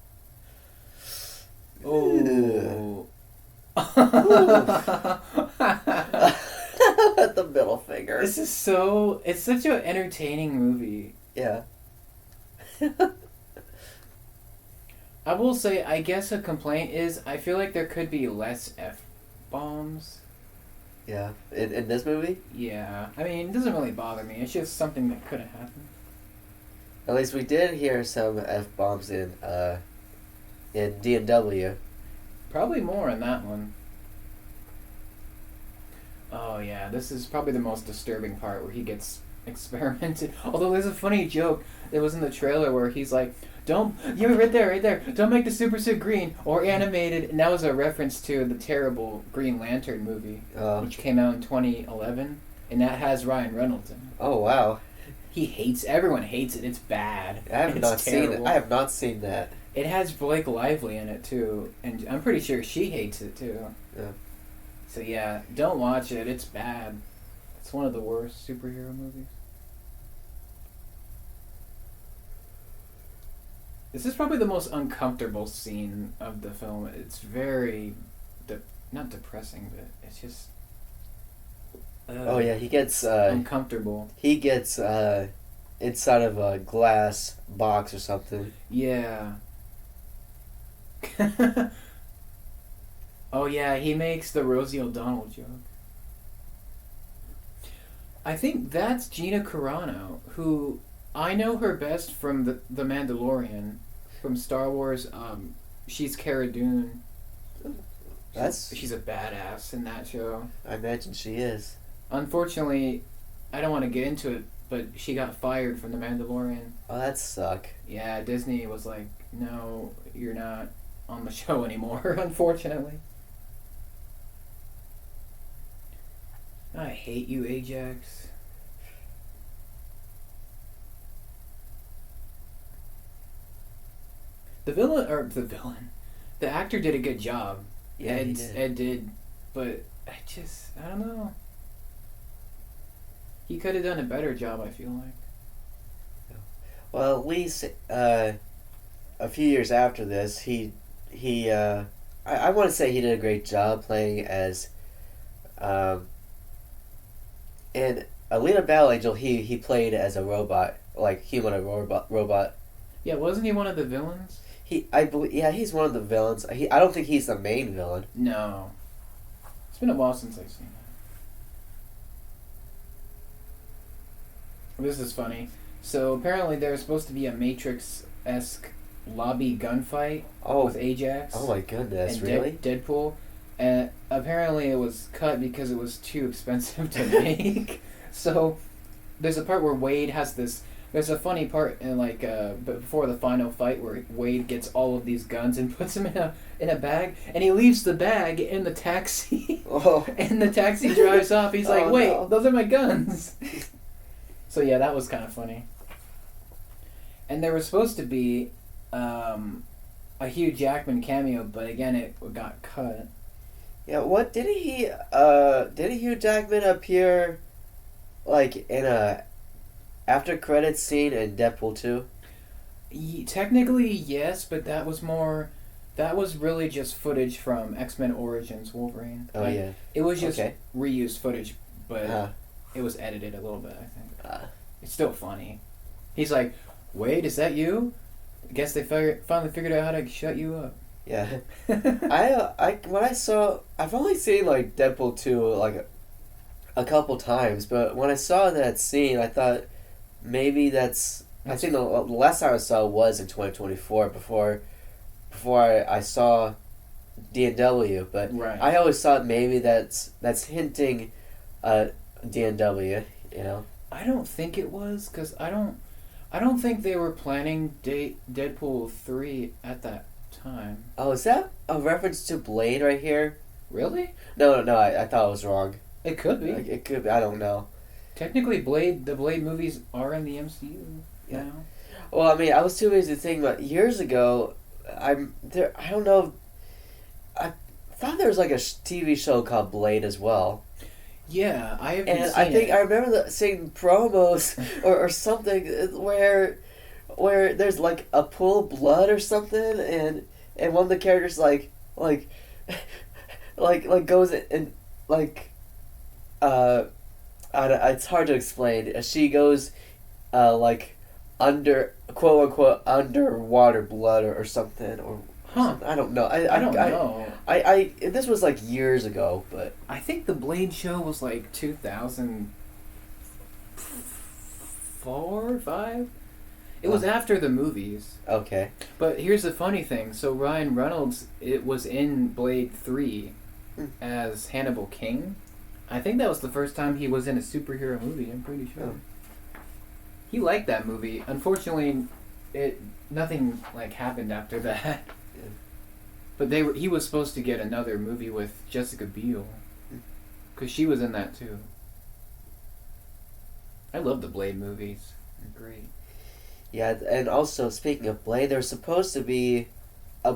Oh. The middle finger. It's such an entertaining movie. Yeah. I will say, I guess a complaint is I feel like there could be less F-bombs. Yeah. In this movie? Yeah. I mean, it doesn't really bother me. It's just something that could have happened. At least we did hear some F-bombs in D&W. Probably more in that one. Oh yeah, this is probably the most disturbing part where he gets experimented. Although there's a funny joke that was in the trailer where he's like, right there, don't make the super suit green or animated. And that was a reference to the terrible Green Lantern movie, which came out in 2011, and that has Ryan Reynolds in it. Oh wow. Everyone hates it. It's bad. I have not seen it. I have not seen that. It has Blake Lively in it too, and I'm pretty sure she hates it too. Yeah. So yeah, don't watch it. It's bad. It's one of the worst superhero movies. This is probably the most uncomfortable scene of the film. It's very, not depressing, but it's just. Oh yeah, he gets uncomfortable. He gets inside of a glass box or something. Yeah. Oh yeah, he makes the Rosie O'Donnell joke. I think that's Gina Carano, who I know her best from the Mandalorian, from Star Wars. She's Cara Dune. She's a badass in that show. I imagine she is. Unfortunately, I don't want to get into it, but she got fired from the Mandalorian. Oh, that suck. Yeah, Disney was like, no, you're not on the show anymore, unfortunately. I hate you, Ajax. The actor did a good job. Yeah, Ed did, but I don't know. He could have done a better job, I feel like. Well, at least a few years after this, I want to say he did a great job playing as, in Alita Battle Angel, he played as a robot, like humanoid robot. Yeah, wasn't he one of the villains? I believe, yeah, he's one of the villains. I don't think he's the main villain. No. It's been a while since I've seen that. This is funny. So apparently there's supposed to be a Matrix-esque lobby gunfight with Ajax. Oh my goodness, and really? Deadpool. And apparently it was cut because it was too expensive to make. So there's a part where Wade has this... There's a funny part in before the final fight where Wade gets all of these guns and puts them in a bag, and he leaves the bag in the taxi. Oh. And the taxi drives off. He's like, "Wait, no. Those are my guns." So yeah, that was kind of funny. And there was supposed to be a Hugh Jackman cameo, but again, it got cut. Yeah, what did Hugh Jackman appear like in a after credits scene in Deadpool 2? Technically, yes, but that was more. That was really just footage from X-Men Origins Wolverine. Oh yeah. It was just Okay. reused footage, but Uh, it was edited a little bit, I think. uh, It's still funny. He's like, "Wait, is that you? I guess they finally figured out how to shut you up." yeah. I've only seen like Deadpool 2 like a couple times, but when I saw that scene, I thought maybe I think the last time I saw it was in 2024 before I saw D&W, but Right. I always thought maybe that's hinting D&W, you know. I don't think it was because I don't think they were planning Deadpool 3 at that time. Oh, is that a reference to Blade right here? Really? No, I thought I was wrong. It could be. Like, it could be, I don't know. Technically, the Blade movies are in the MCU now. Well, I mean, I was too busy thinking about years ago. I don't know. I thought there was like a TV show called Blade as well, Yeah, I haven't and seen I think it. I remember seeing promos or something where there's like a pool of blood or something, and one of the characters like goes and like it's hard to explain. She goes like under quote unquote underwater blood or something or Huh. something. I don't know. I don't know. I this was like years ago, but I think the Blade show was like 2004, 5. It was after the movies. okay. But here's the funny thing. So Ryan Reynolds, it was in Blade 3 as Hannibal King. I think that was the first time he was in a superhero movie, I'm pretty sure. Oh. He liked that movie. Unfortunately, nothing like happened after that. Yeah. But he was supposed to get another movie with Jessica Biel. Cuz she was in that too. I love the Blade movies. They're great. Yeah, and also speaking of Blade, there's supposed to be a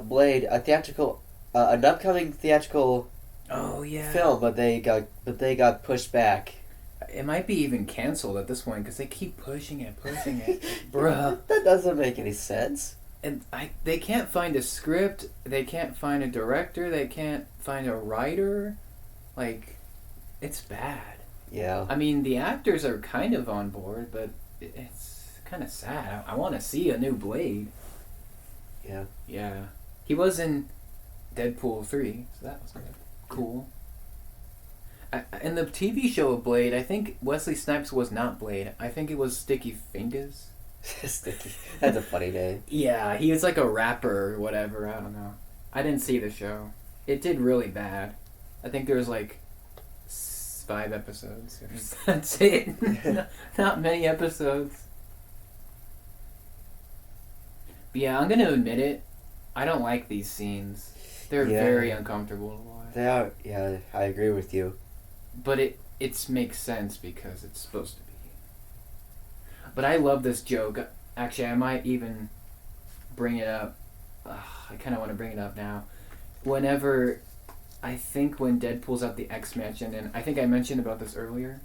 theatrical, an upcoming theatrical Oh yeah. film, but they got pushed back. It might be even canceled at this point because they keep pushing it, bruh. That doesn't make any sense. And they can't find a script. They can't find a director. They can't find a writer. Like, it's bad. Yeah. I mean, the actors are kind of on board, but it's kind of sad. I want to see a new Blade. Yeah. Yeah. He was in Deadpool 3, so that was good. Cool. In the TV show of Blade, I think Wesley Snipes was not Blade. I think it was Sticky Fingers. Sticky. That's a funny name. Yeah, he was like a rapper or whatever. I don't know. I didn't see the show. It did really bad. I think there was like 5 episodes. That's it. Not many episodes. But yeah, I'm gonna admit it. I don't like these scenes. They're very uncomfortable to watch. They are. Yeah, I agree with you. But it makes sense because it's supposed to be. But I love this joke. Actually, I might even bring it up. I kind of want to bring it up now. Whenever, I think when Deadpool's at the X Mansion, and I think I mentioned about this earlier,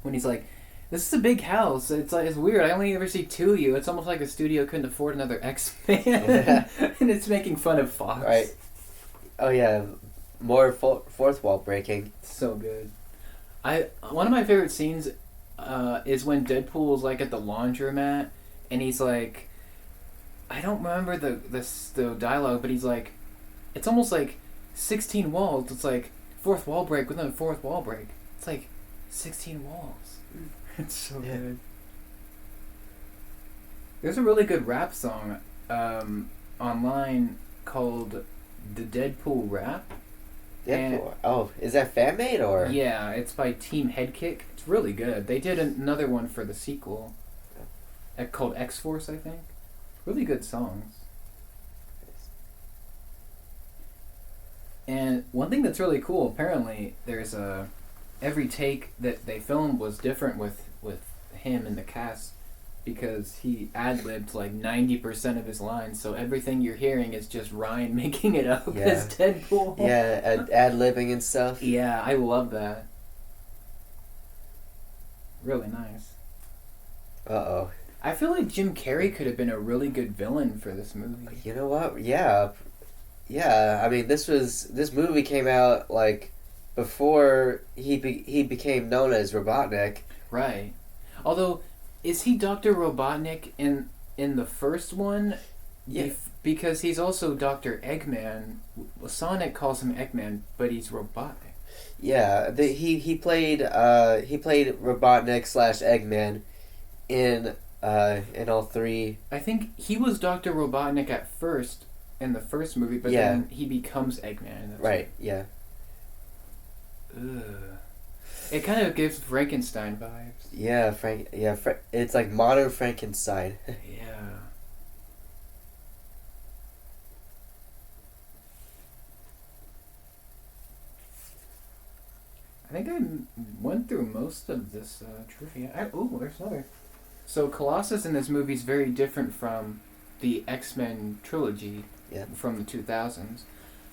when he's like, "This is a big house. It's weird. I only ever see 2 of you. It's almost like a studio couldn't afford another X-Man." And it's making fun of Fox. Right. Oh yeah, more fourth wall breaking. So good. One of my favorite scenes is when Deadpool's like at the laundromat and he's like, I don't remember the dialogue, but he's like, it's almost like 16 walls. It's like fourth wall break within a fourth wall break. It's like 16 walls. It's so good. There's a really good rap song online called The Deadpool Rap. Oh, is that fan made or? Yeah, it's by Team Headkick. It's really good. They did another one for the sequel called X-Force, I think. Really good songs. And one thing that's really cool, apparently, there's every take that they filmed was different with him and the cast because he ad-libbed like 90% of his lines, so everything you're hearing is just Ryan making it up as Deadpool. Yeah, ad-libbing and stuff. Yeah, I love that. Really nice. Uh-oh. I feel like Jim Carrey could have been a really good villain for this movie. You know what? Yeah, yeah. I mean, this movie came out like before he became known as Robotnik. Right. Although, is he Dr. Robotnik in the first one? Yeah. Because he's also Dr. Eggman. Sonic calls him Eggman, but he's Robotnik. Yeah, he played Robotnik slash Eggman in all three. I think he was Dr. Robotnik at first in the first movie, but Yeah. then he becomes Eggman. Right. Yeah. Ugh. It kind of gives Frankenstein vibes. Yeah, it's like modern Frankenstein. Yeah. I think I went through most of this trivia. Oh, there's another. So Colossus in this movie is very different from the X-Men trilogy from the 2000s.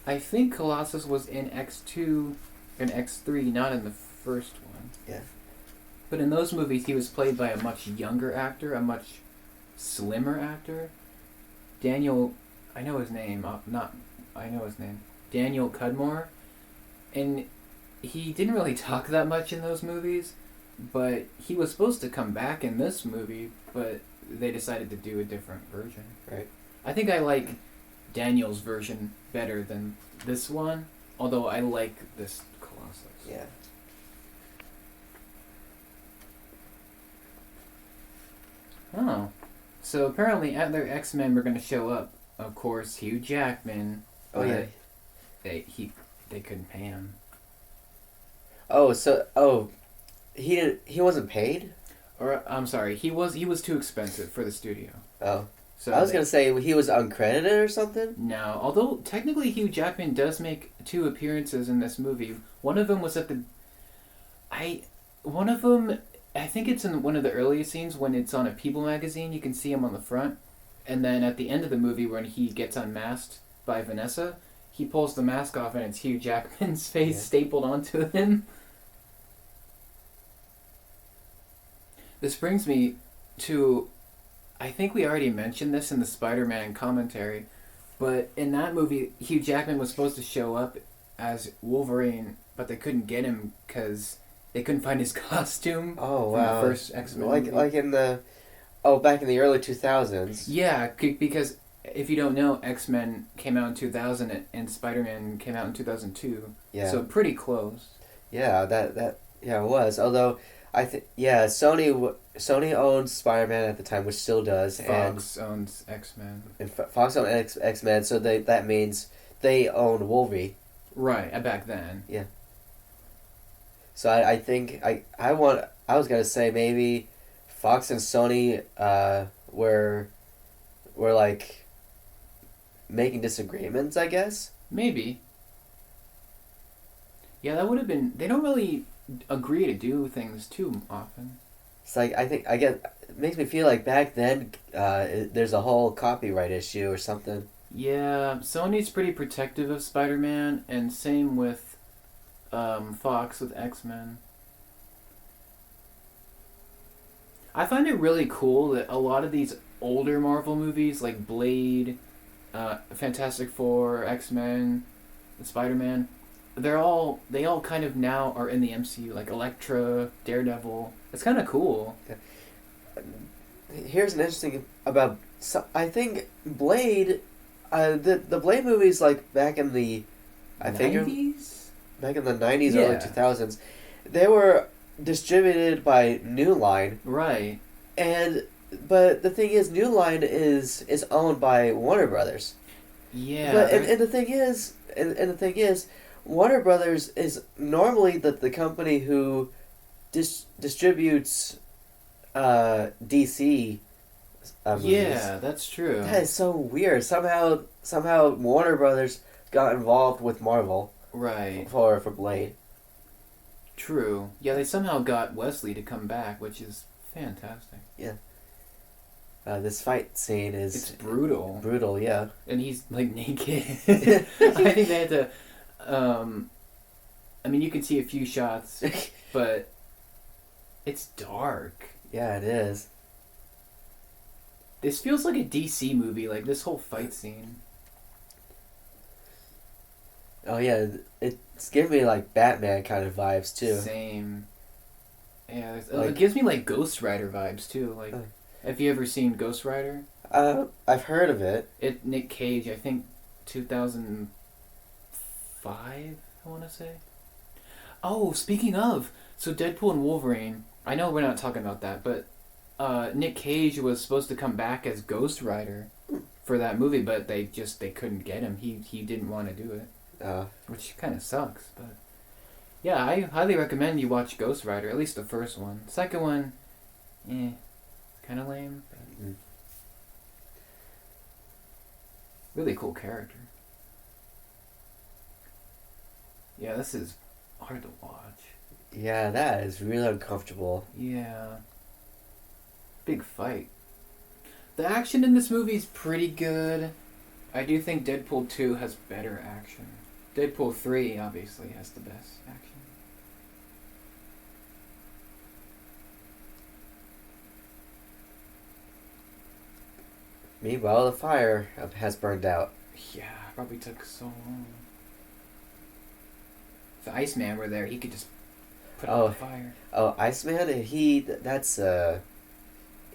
I think Colossus was in X2 and X3, not in the first one. Yeah. But in those movies, he was played by a much younger actor, a much slimmer actor. Daniel, I know his name. Daniel Cudmore. And he didn't really talk that much in those movies, but he was supposed to come back in this movie, but they decided to do a different version. Right. I think I like Daniel's version better than this one, although I like this Colossus. Yeah. Oh. So apparently other X-Men were going to show up. Of course, Hugh Jackman. Oh, yeah. They couldn't pay him. He wasn't paid? Or I'm sorry, he was too expensive for the studio. Oh. So I was going to say he was uncredited or something? No, although technically Hugh Jackman does make 2 appearances in this movie. One of them was at the I think it's in one of the earliest scenes when it's on a People magazine. You can see him on the front. And then at the end of the movie when he gets unmasked by Vanessa, he pulls the mask off and it's Hugh Jackman's face stapled onto him. This brings me to, I think we already mentioned this in the Spider-Man commentary, but in that movie, Hugh Jackman was supposed to show up as Wolverine, but they couldn't get him because they couldn't find his costume. Oh, wow. From the first X-Men movie. Like in the... back in the early 2000s. Yeah, because if you don't know, X-Men came out in 2000 and Spider-Man came out in 2002. Yeah. So pretty close. Yeah, it was. Although Sony owned Spider-Man at the time, which still does. Fox owns X-Men. And Fox owned X-Men, so that means they own Wolverine. Right, back then. Yeah. So I think I was gonna say maybe Fox and Sony were like making disagreements, I guess. Maybe. Yeah, that would have been. They don't really agree to do things too often. It's like it makes me feel like back then there's a whole copyright issue or something. Yeah, Sony's pretty protective of Spider-Man, and same with Fox with X-Men. I find it really cool that a lot of these older Marvel movies, like Blade, Fantastic Four, X-Men, Spider-Man, they all kind of now are in the MCU, like Elektra, Daredevil. It's kind of cool. Here's an interesting about. I think Blade, the Blade movies like back in the, 90s? Back in the 90s, early 2000s, they were distributed by New Line. Right. But the thing is, New Line is owned by Warner Brothers. Yeah. But and the thing is, Warner Brothers is normally the company who distributes DC movies. Yeah, that's true. That is so weird. Somehow Warner Brothers got involved with Marvel. Right. For Blade. True. Yeah, they somehow got Wesley to come back, which is fantastic. Yeah. This fight scene is... It's brutal. Brutal, yeah. And he's, like, naked. I think they had to... I mean, you can see a few shots, but it's dark. Yeah, it is. This feels like a DC movie, like this whole fight scene. Oh yeah, it's giving me like Batman kind of vibes too. Same. Yeah, Like, it gives me like Ghost Rider vibes too. Like, have you ever seen Ghost Rider? I've heard of it. Nick Cage, I think, 2005. I want to say. Oh, speaking of, so Deadpool and Wolverine. I know we're not talking about that, but Nick Cage was supposed to come back as Ghost Rider for that movie, but they couldn't get him. He didn't want to do it, which kind of sucks. But yeah, I highly recommend you watch Ghost Rider, at least the first one. Second one, kind of lame. But really cool character. Yeah, this is hard to watch. Yeah, that is really uncomfortable. Yeah. Big fight. The action in this movie is pretty good. I do think Deadpool 2 has better action. Deadpool 3 obviously has the best action. Meanwhile, the fire has burned out. Yeah, probably took so long. If the Iceman were there, he could just put out the fire. Oh, Iceman? That's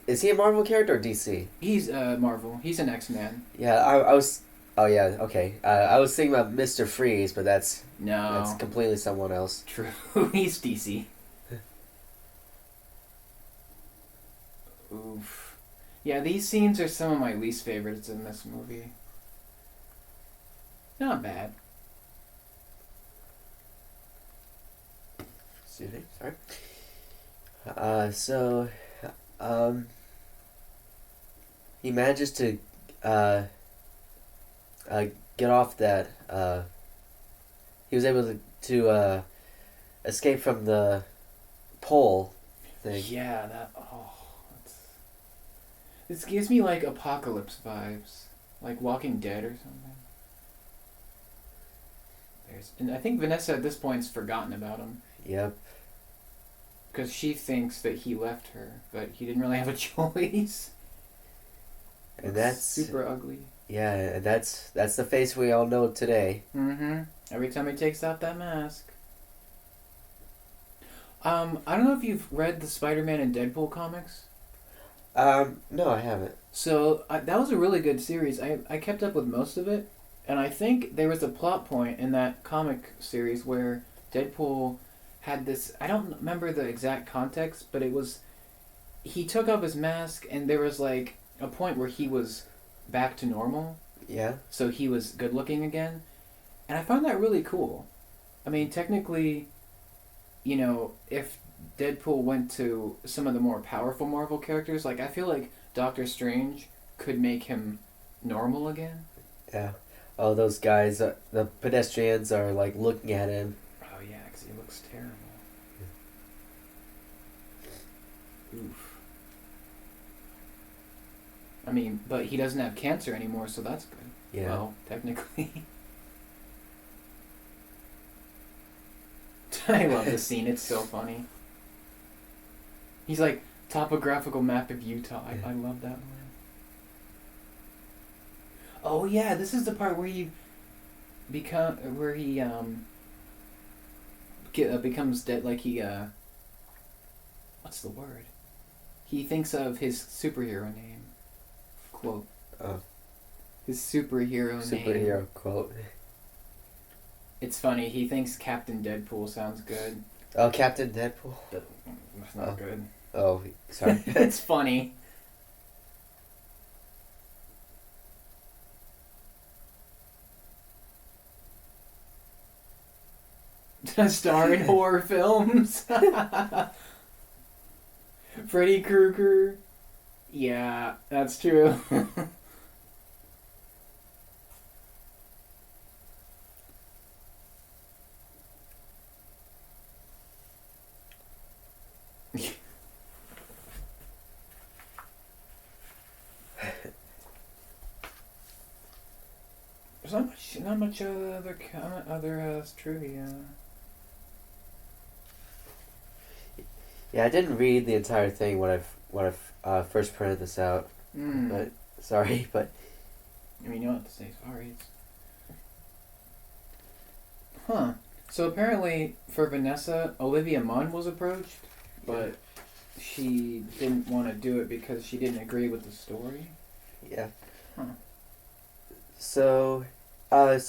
is he a Marvel character or DC? He's Marvel. He's an X-Man. Yeah, I was. Oh yeah, okay. I was thinking about Mr. Freeze, but that's completely someone else. True. He's DC. Oof. Yeah, these scenes are some of my least favorites in this movie. Not bad. Excuse me, sorry. He manages to get off that. He was able to escape from the pole thing. Yeah, this gives me like Apocalypse vibes, like Walking Dead or something. And I think Vanessa at this point's forgotten about him. Yep. Because she thinks that he left her, but he didn't really have a choice. And that's super ugly. Yeah, and that's the face we all know today. Mm-hmm. Every time he takes off that mask. I don't know if you've read the Spider-Man and Deadpool comics. No, I haven't. So that was a really good series. I kept up with most of it, and I think there was a plot point in that comic series where Deadpool had this. I don't remember the exact context, but it was he took off his mask, and there was like a point where he was back to normal. Yeah. So he was good looking again, and I found that really cool. I mean, technically, if Deadpool went to some of the more powerful Marvel characters, like I feel like Doctor Strange could make him normal again. Yeah. Oh, those guys, the pedestrians are like looking at him. Oh yeah, because he looks terrible. Oof. I mean, but he doesn't have cancer anymore, so that's good. Yeah. Well, technically. I love this scene. It's so funny. He's like, topographical map of Utah. I love that one. Oh yeah, this is the part where he becomes dead. Like he what's the word? He thinks of his superhero name. Quote. Oh. His superhero name. Superhero quote. It's funny. He thinks Captain Deadpool sounds good. Oh, Captain Deadpool. That's not good. Oh, sorry. It's funny. Star in horror films. Freddy Krueger. Yeah, that's true. There's not much other trivia. Yeah, I didn't read the entire thing when I first printed this out. But sorry, but I mean, you don't have to say sorry. Huh. So apparently, for Vanessa, Olivia Munn was approached, but she didn't want to do it because she didn't agree with the story. yeah. Huh. So I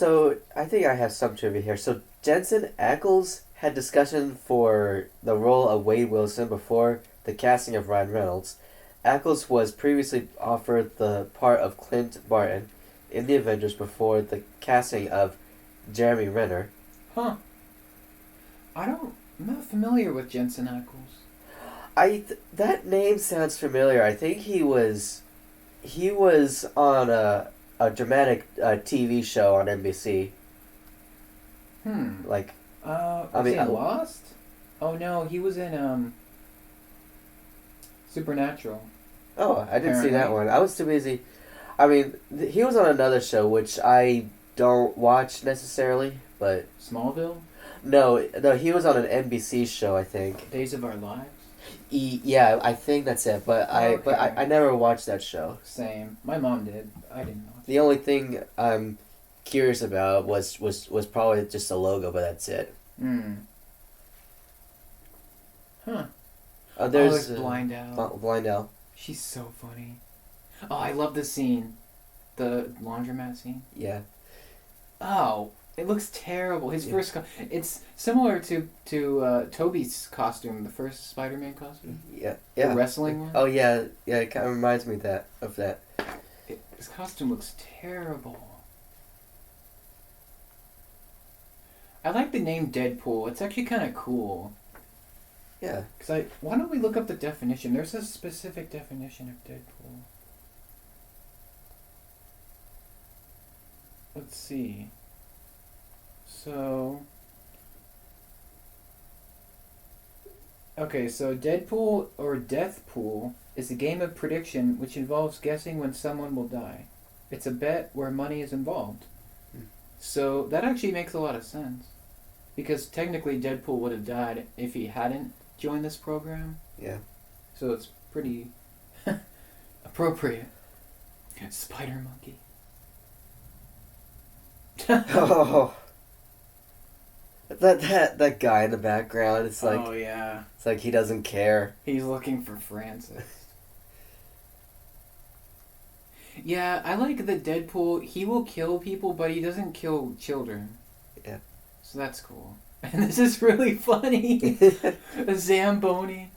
think I have some trivia here. So Jensen Ackles had discussion for the role of Wade Wilson before the casting of Ryan Reynolds. Ackles was previously offered the part of Clint Barton in the Avengers before the casting of Jeremy Renner. Huh. I'm not familiar with Jensen Ackles. That name sounds familiar. I think he was on a dramatic TV show on NBC. Like, was he in Lost? Oh no, he was in Supernatural. Oh, I didn't see that one. I was too busy. I mean, he was on another show which I don't watch necessarily, but Smallville? no, he was on an NBC show, I think. Days of Our Lives? Yeah, I think that's it. But I never watched that show. Same. My mom did. I didn't watch. The only thing I'm curious about was probably just the logo, but that's it. Huh. There's Blind Al. Blind Al. She's so funny. Oh, I love the scene. The laundromat scene. Yeah. Oh, it looks terrible. His first it's similar to Toby's costume, the first Spider-Man costume. Yeah. The wrestling one. Oh yeah, it kind of reminds me of that. His costume looks terrible. I like the name Deadpool. It's actually kind of cool. Yeah. Why don't we look up the definition? There's a specific definition of Deadpool. Let's see. So Deadpool or Deathpool is a game of prediction which involves guessing when someone will die. It's a bet where money is involved. So that actually makes a lot of sense. Because technically Deadpool would have died if he hadn't joined this program. Yeah. So it's pretty appropriate. Spider Monkey. Oh. That guy in the background, it's like, oh yeah, it's like he doesn't care. He's looking for Francis. Yeah, I like the Deadpool. He will kill people, but he doesn't kill children. Yeah. So that's cool. And this is really funny. A Zamboni.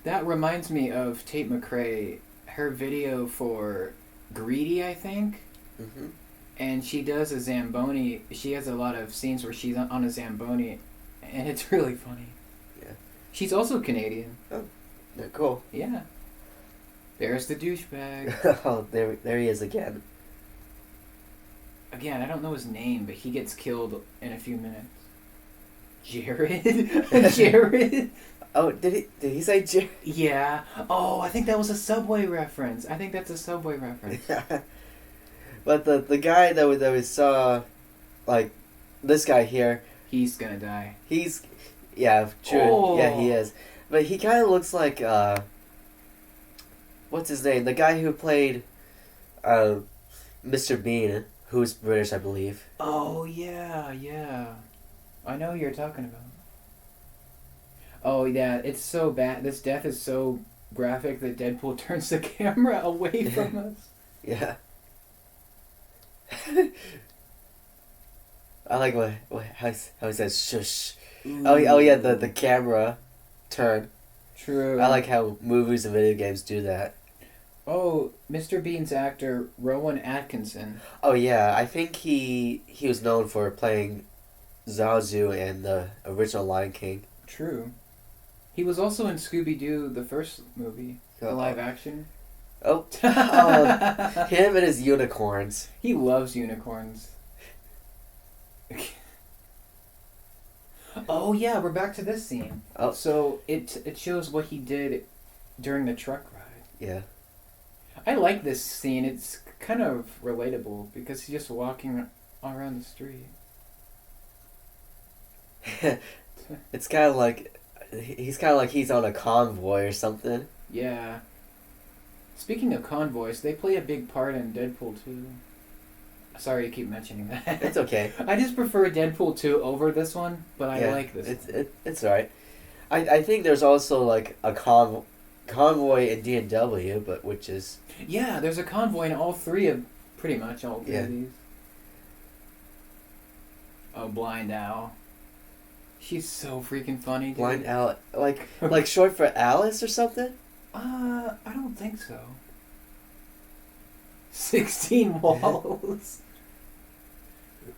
That reminds me of Tate McRae. Her video for Greedy, I think. Mm-hmm. And she does a Zamboni. She has a lot of scenes where she's on a Zamboni, and it's really funny. Yeah. She's also Canadian. Oh, yeah, cool. Yeah. There's the douchebag. Oh, there he is again. Again, I don't know his name, but he gets killed in a few minutes. Jared? Jared? Oh, did he say Jared? Yeah. Oh, I think that was a Subway reference. I think that's a Subway reference. But the guy that we saw, like, this guy here. He's gonna die. Yeah, true. Oh. Yeah, he is. But he kind of looks like, what's his name? The guy who played, Mr. Bean, who's British, I believe. Oh, yeah. I know who you're talking about. Oh, yeah, it's so bad. This death is so graphic that Deadpool turns the camera away from us. Yeah. I like how he says shush. Ooh. Oh yeah, the camera turn. True. I like how movies and video games do that. Oh, Mr. Bean's actor Rowan Atkinson. Oh yeah, I think he was known for playing Zazu in the original Lion King. True. He was also in Scooby-Doo, the first movie, the live action. Oh, him and his unicorns. He loves unicorns. Oh yeah, we're back to this scene. Oh. So it shows what he did during the truck ride. Yeah. I like this scene. It's kind of relatable because he's just walking around the street. It's kind of like he's on a convoy or something. Yeah. Speaking of convoys, they play a big part in Deadpool 2. Sorry to keep mentioning that. It's okay. I just prefer Deadpool 2 over this one, but I like this one. It's alright. I think there's also like a convoy in D&W, but which is... Yeah, there's a convoy in all three of... Pretty much all three of these. Oh, Blind Owl. She's so freaking funny, dude. Blind Owl. Like short for Alice or something? I don't think so. 16 walls.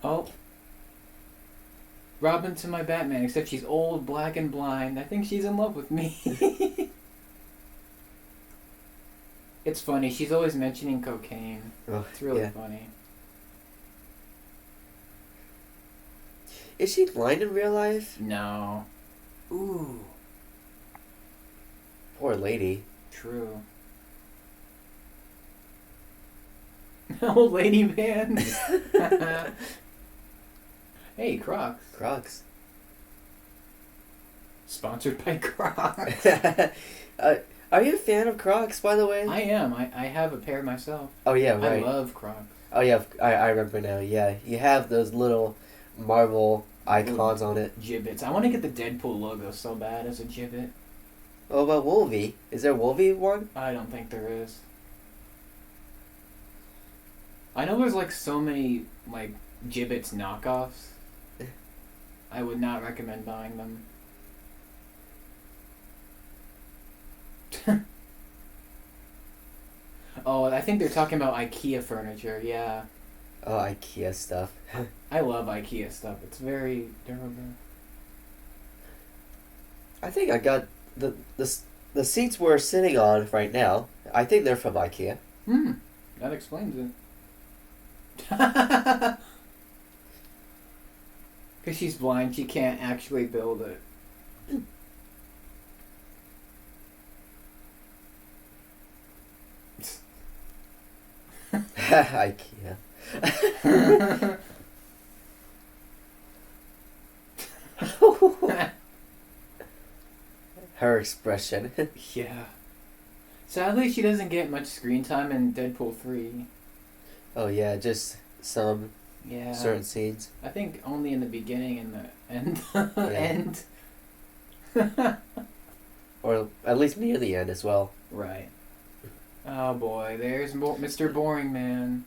Oh. Robin to my Batman, except she's old, black, and blind. I think she's in love with me. It's funny. She's always mentioning cocaine. Oh, it's really funny. Is she blind in real life? No. Ooh. Poor lady. True. Old lady man. Hey, Crocs. Crocs. Sponsored by Crocs. Are you a fan of Crocs, by the way? I am. I have a pair myself. Oh, yeah, right. I love Crocs. Oh, yeah, I remember now. Yeah, you have those little Marvel icons on it. Gibbets. I want to get the Deadpool logo so bad as a gibbet. What about Wolvie? Is there a Wolvie one? I don't think there is. I know there's like so many like gibbets knockoffs. I would not recommend buying them. Oh, I think they're talking about IKEA furniture, yeah. Oh, IKEA stuff. I love IKEA stuff. It's very durable. I think I got the seats we're sitting on right now. I think they're from IKEA. That explains it. Because she's blind, she can't actually build it. IKEA. Her expression. Yeah. Sadly, she doesn't get much screen time in Deadpool 3. Oh yeah, just some certain scenes. I think only in the beginning and the end. Or at least near the end as well. Right. Oh boy, there's Mr. Boring Man.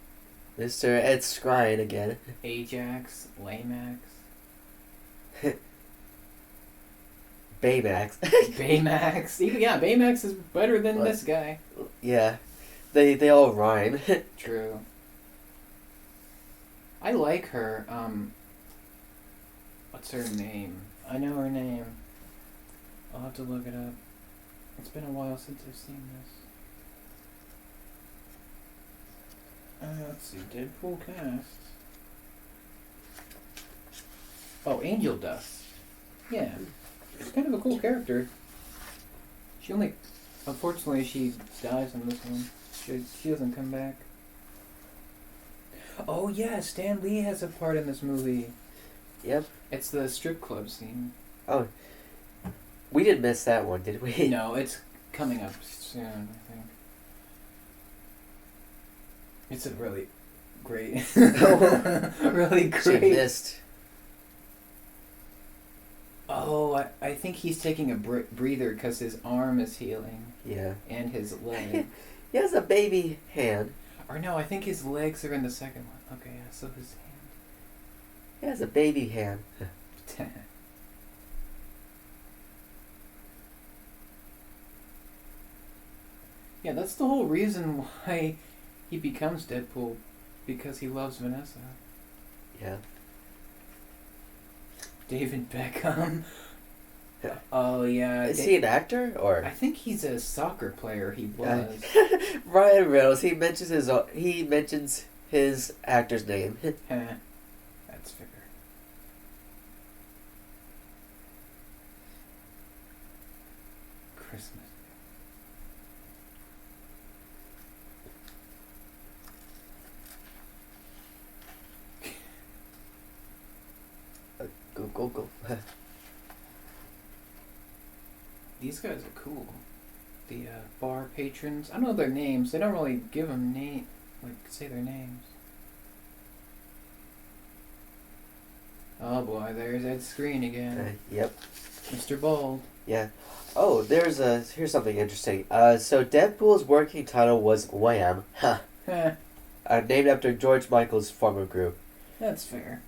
Mr. Ed Skrein again. Ajax, Lamax. Baymax. Baymax. Yeah, Baymax is better than this guy. Yeah. They all rhyme. True. I like her. What's her name? I know her name. I'll have to look it up. It's been a while since I've seen this. Let's see. Deadpool cast. Oh, Angel Dust. Yeah. She's kind of a cool character. Unfortunately, she dies in this one. She doesn't come back. Oh yeah, Stan Lee has a part in this movie. Yep. It's the strip club scene. Oh. We didn't miss that one, did we? No, it's coming up soon, I think. It's a really great... really great... She missed. Oh, I think he's taking a breather because his arm is healing. Yeah. And his leg. He has a baby hand. Or no, I think his legs are in the second one. Okay, yeah, so his hand. He has a baby hand. Yeah, that's the whole reason why he becomes Deadpool. Because he loves Vanessa. Yeah. David Beckham. Oh yeah. Is he an actor or? I think he's a soccer player. He was. Ryan Reynolds. He mentions his actor's name. That's fair. Christmas. Go. These guys are cool. the bar patrons. I don't know their names. They don't really give them say their names. Oh boy, there's Ed Screen again. Yep. Mr. Bald. Yeah. Oh, here's something interesting. So Deadpool's working title was Wham, named after George Michael's former group. That's fair.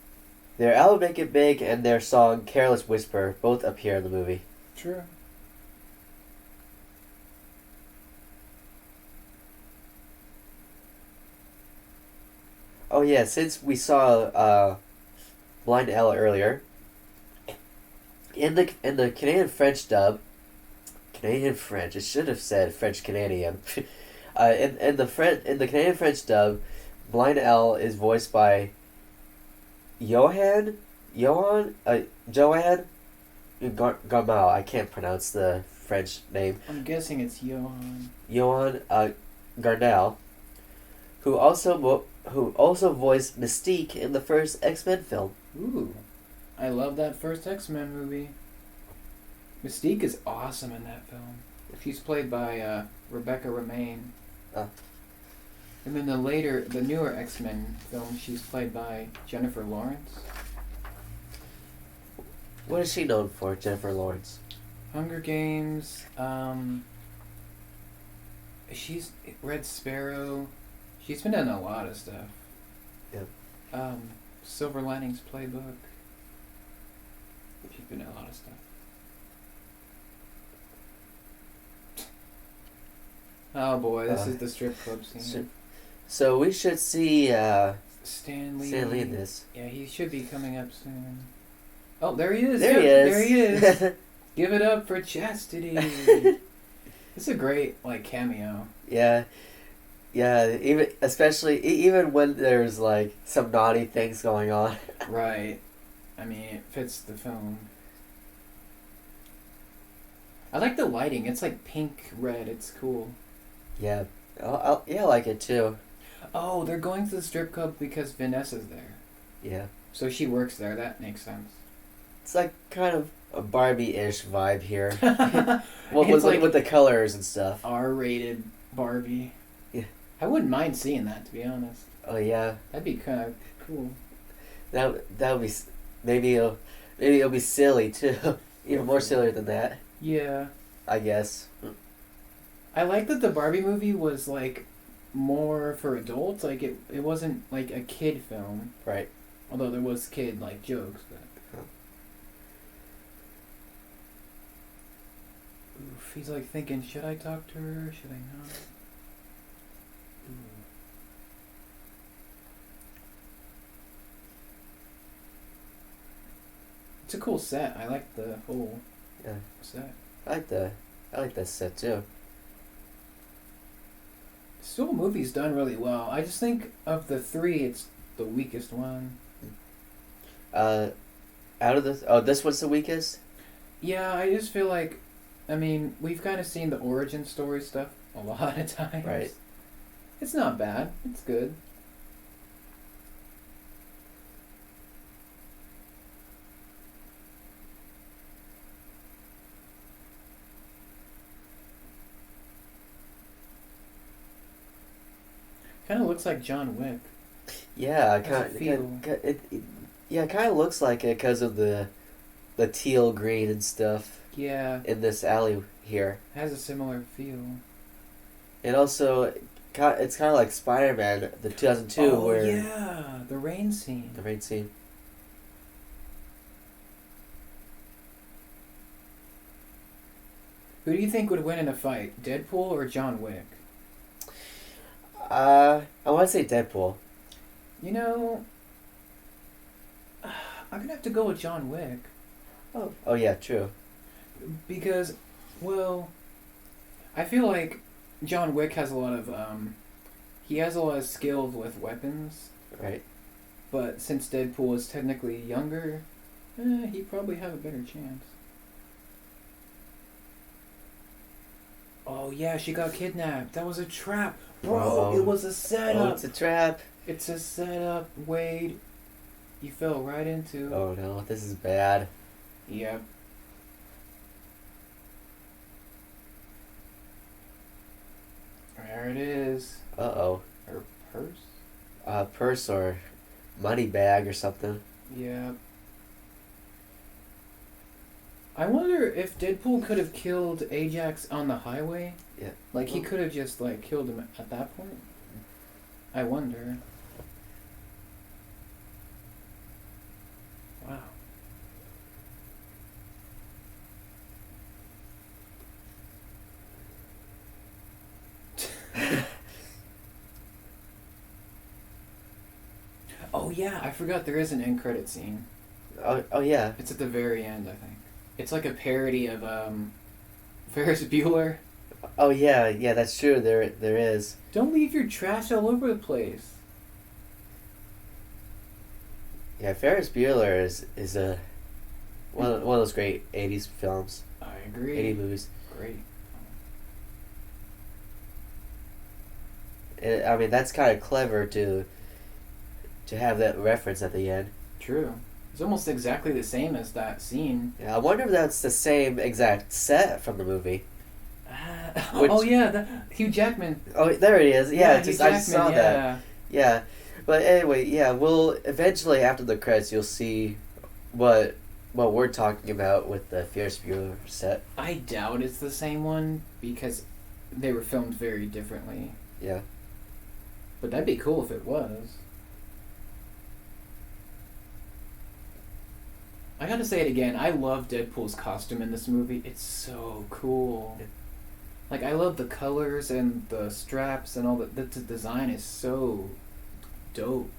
Their album Make It Big and their song Careless Whisper both appear in the movie. True. Oh yeah, since we saw Blind L earlier, in the Canadian French dub, Canadian French, it should have said French Canadian. in the Canadian French dub, Blind L is voiced by Joanne Garmal. I can't pronounce the French name. I'm guessing it's Johan. Johan Garnell, who also voiced Mystique in the first X-Men film. Ooh, I love that first X-Men movie. Mystique is awesome in that film. She's played by Rebecca Romaine. And then the newer X-Men film, she's played by Jennifer Lawrence. What is she known for, Jennifer Lawrence? Hunger Games. She's Red Sparrow. She's been in a lot of stuff. Yep. Silver Linings Playbook. She's been in a lot of stuff. Oh boy, this is the strip club scene. So we should see Stan Lee in this. Yeah, he should be coming up soon. Oh, there he is. There he is. Give it up for Chastity. It's a great cameo. Yeah. Yeah, even when there's some naughty things going on. Right. I mean, it fits the film. I like the lighting. It's pink red. It's cool. Yeah. I like it too. Oh, they're going to the strip club because Vanessa's there. Yeah. So she works there. That makes sense. It's kind of a Barbie-ish vibe here. It's with the colors and stuff. R-rated Barbie. Yeah. I wouldn't mind seeing that, to be honest. Oh yeah. That'd be kind of cool. That would be maybe it'll be silly too. Even more sillier than that. Yeah. I guess. I like that the Barbie movie was more for adults. It wasn't a kid film. Right. Although there was kid jokes, but. Oof, he's thinking, should I talk to her? Should I not? Ooh. It's a cool set. I like the whole set. I like that set too. Still, movie's done really well. I just think of the three, it's the weakest one. Out of this one's the weakest? Yeah, I just feel we've kind of seen the origin story stuff a lot of times. Right. It's not bad. It's good. Kind of looks like John Wick. Yeah, it kind of looks like it because of the teal green and stuff. Yeah. In this alley here. It has a similar feel. And also, it's kind of like Spider-Man, the 2002, Oh yeah, the rain scene. The rain scene. Who do you think would win in a fight, Deadpool or John Wick? I want to say Deadpool. I'm gonna have to go with John Wick. Oh yeah, true. Because, I feel like John Wick has a lot of he has a lot of skills with weapons. Right. But since Deadpool is technically younger, he'd probably have a better chance. Oh yeah, she got kidnapped. That was a trap. Bro, it was a setup. Oh, it's a trap. It's a setup. Wade, you fell right into. Oh no, this is bad. Yep. purse or money bag or something. Yeah. I wonder if Deadpool could have killed Ajax on the highway. Yeah. Like, he could have just, like, killed him at that point. I wonder. Wow. Oh, yeah, I forgot there is an end credit scene. Oh yeah. It's at the very end, I think. It's like a parody of Ferris Bueller. Oh yeah, that's true. There is. Don't leave your trash all over the place. Yeah, Ferris Bueller is a one of those great '80s films. I agree. '80s movies. Great. I mean, that's kind of clever to have that reference at the end. True. It's almost exactly the same as that scene. Yeah, I wonder if that's the same exact set from the movie. Oh yeah, Hugh Jackman. Oh, there it is. Yeah, Hugh I just saw Jackman, that. Yeah, but anyway, yeah, we'll eventually after the credits you'll see what we're talking about with the Ferris Bueller set. I doubt it's the same one because they were filmed very differently. Yeah. But that'd be cool if it was. I gotta say it again, I love Deadpool's costume in this movie. It's so cool. Yeah. Like, I love the colors and the straps and all the design is so dope.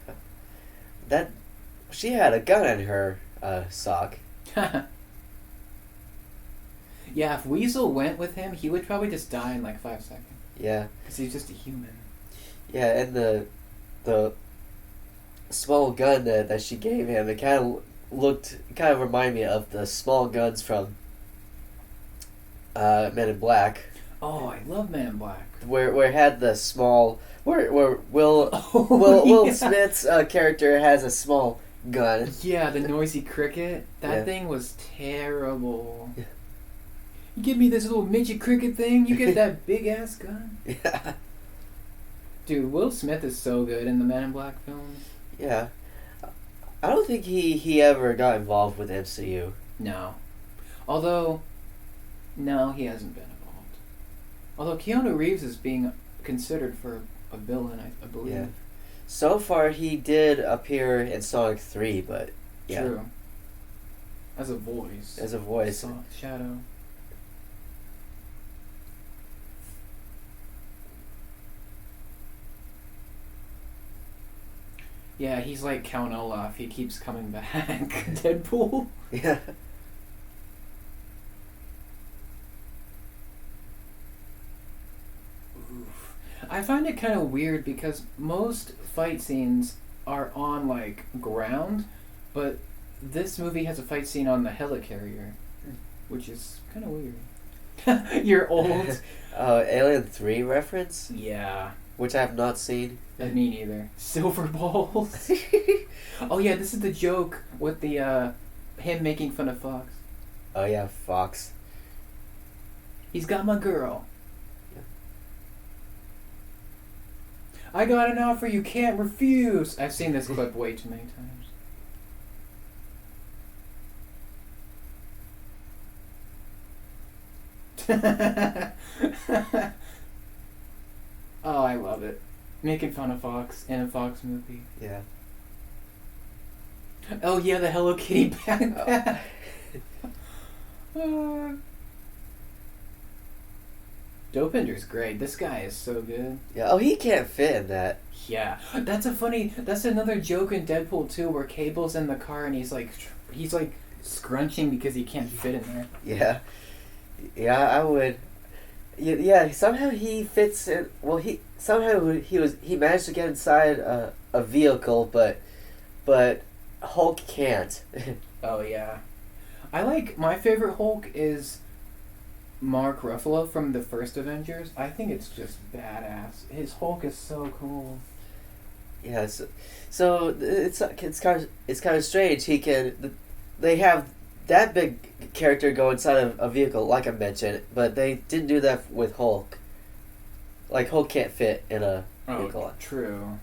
Yeah. That she had a gun in her sock. Yeah, if Weasel went with him, he would probably just die in like 5 seconds. Yeah. Because he's just a human. Yeah, and the small gun that she gave him, it kind of reminded me of the small guns from Men in Black. Oh, I love Men in Black. Where it had the small where Will Yeah. Smith's character has a small gun. Yeah, the noisy cricket. That Yeah. thing was terrible. Yeah. You give me this little midget cricket thing, you get that big ass gun. Yeah. Dude, Will Smith is so good in the Men in Black films. Yeah. I don't think he ever got involved with MCU. No. Although, no, he hasn't been involved. Although Keanu Reeves is being considered for a villain, I believe. Yeah. So far, he did appear in Sonic 3, but yeah. True. As a voice. As a voice. Shadow. Yeah, he's like Count Olaf. He keeps coming back. Deadpool. Yeah. Oof. I find it kind of weird because most fight scenes are on like ground, but this movie has a fight scene on the helicarrier, which is kind of weird. You're old. Alien 3 reference, Yeah. which I have not seen. Me neither. Silver balls. Oh yeah, this is the joke with the him making fun of Fox. Oh yeah, Fox. He's got my girl. Yeah. I got an offer you can't refuse. I've seen this clip way too many times. Oh, I love it. Making fun of Fox in a Fox movie. Yeah. Oh yeah, the Hello Kitty backpack. Dopinder's great. This guy is so good. Yeah. Oh, he can't fit in that. Yeah, that's another joke in Deadpool 2 where Cable's in the car and he's like scrunching because he can't fit in there. Yeah. Yeah, I would. Yeah. Somehow he fits in. Well, he managed to get inside a vehicle, but Hulk can't. Oh yeah, my favorite Hulk is Mark Ruffalo from the first Avengers. I think it's just badass. His Hulk is so cool. Yeah. So it's kind of strange. They have that big character go inside of a vehicle, like I mentioned, but they didn't do that with Hulk. Like, Hulk can't fit in a vehicle. True.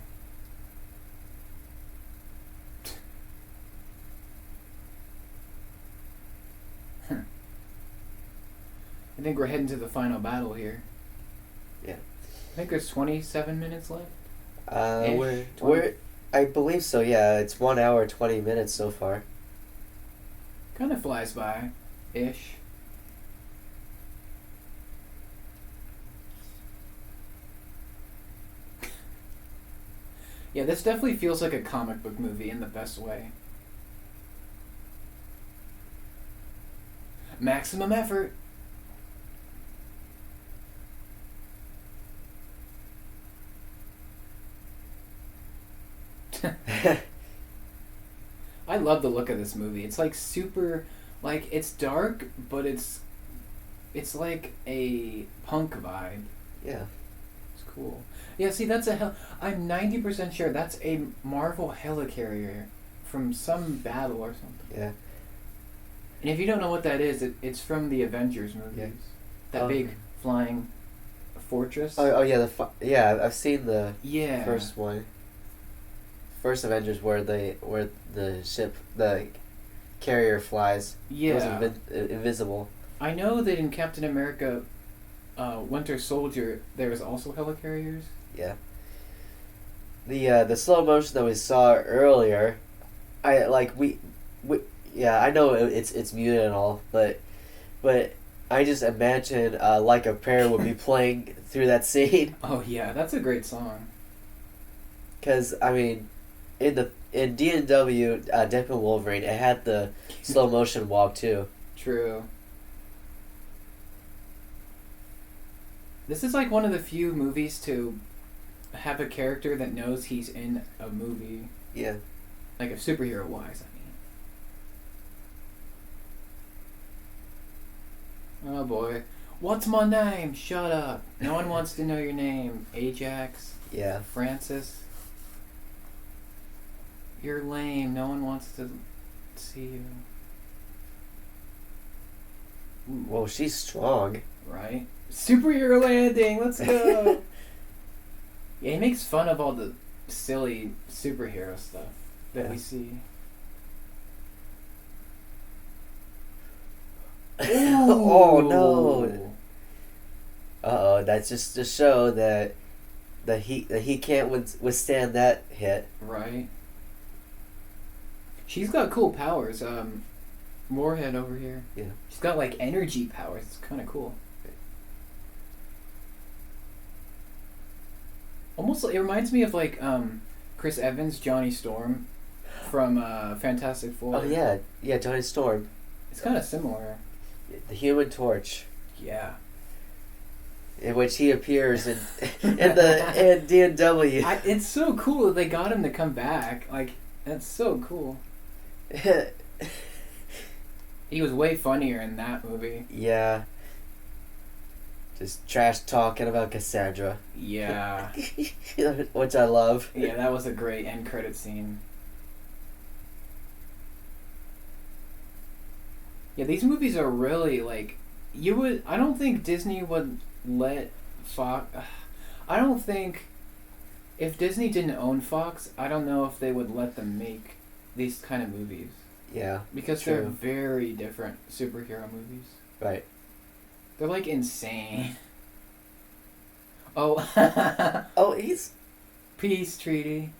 think we're heading to the final battle here. Yeah. I think there's 27 minutes left. I believe so. Yeah, it's 1 hour 20 minutes so far. Kind of flies by, ish. Yeah, this definitely feels like a comic book movie in the best way. Maximum effort. I love the look of this movie. It's like super, like it's dark, but it's like a punk vibe. Yeah. It's cool. Yeah, see, I'm 90% sure that's a Marvel helicarrier from some battle or something. Yeah. And if you don't know what that is, it's from the Avengers movies. Yeah. That big flying fortress. Oh yeah, I've seen the Yeah. first one. First Avengers where the carrier flies. Yeah. It was invisible. I know that in Captain America, Winter Soldier, there was also helicarriers. Yeah. The slow motion that we saw earlier, I know it's muted and all, but I just imagine Like a Prayer would be playing through that scene. Oh yeah, that's a great song. Because I mean, in D&W Deadpool Wolverine, it had the slow motion walk too. True. This is like one of the few movies to have a character that knows he's in a movie. Yeah. Like a superhero wise, I mean. Oh boy. What's my name? Shut up. No one wants to know your name. Ajax. Yeah. Francis. You're lame. No one wants to see you. Whoa, she's strong. Right? Superhero landing! Let's go! Yeah, he makes fun of all the silly superhero stuff that we see. Oh no! Uh-oh, that's just to show that he can't withstand that hit. Right. She's got cool powers. Moorhead over here. Yeah. She's got like energy powers. It's kind of cool. Almost, it reminds me of like Chris Evans, Johnny Storm, from Fantastic Four. Oh yeah, Johnny Storm. It's kind of similar. The Human Torch. Yeah. In which he appears in D&W. It's so cool that they got him to come back. Like, that's so cool. He was way funnier in that movie. Yeah. Just trash talking about Cassandra. Yeah. Which I love. Yeah, that was a great end credit scene. Yeah, these movies are really like I don't think Disney would let Fox. I don't think if Disney didn't own Fox, I don't know if they would let them make these kind of movies. Yeah. Because true. they're very different superhero movies. Right. They're like insane. Oh. Oh, he's Peace treaty.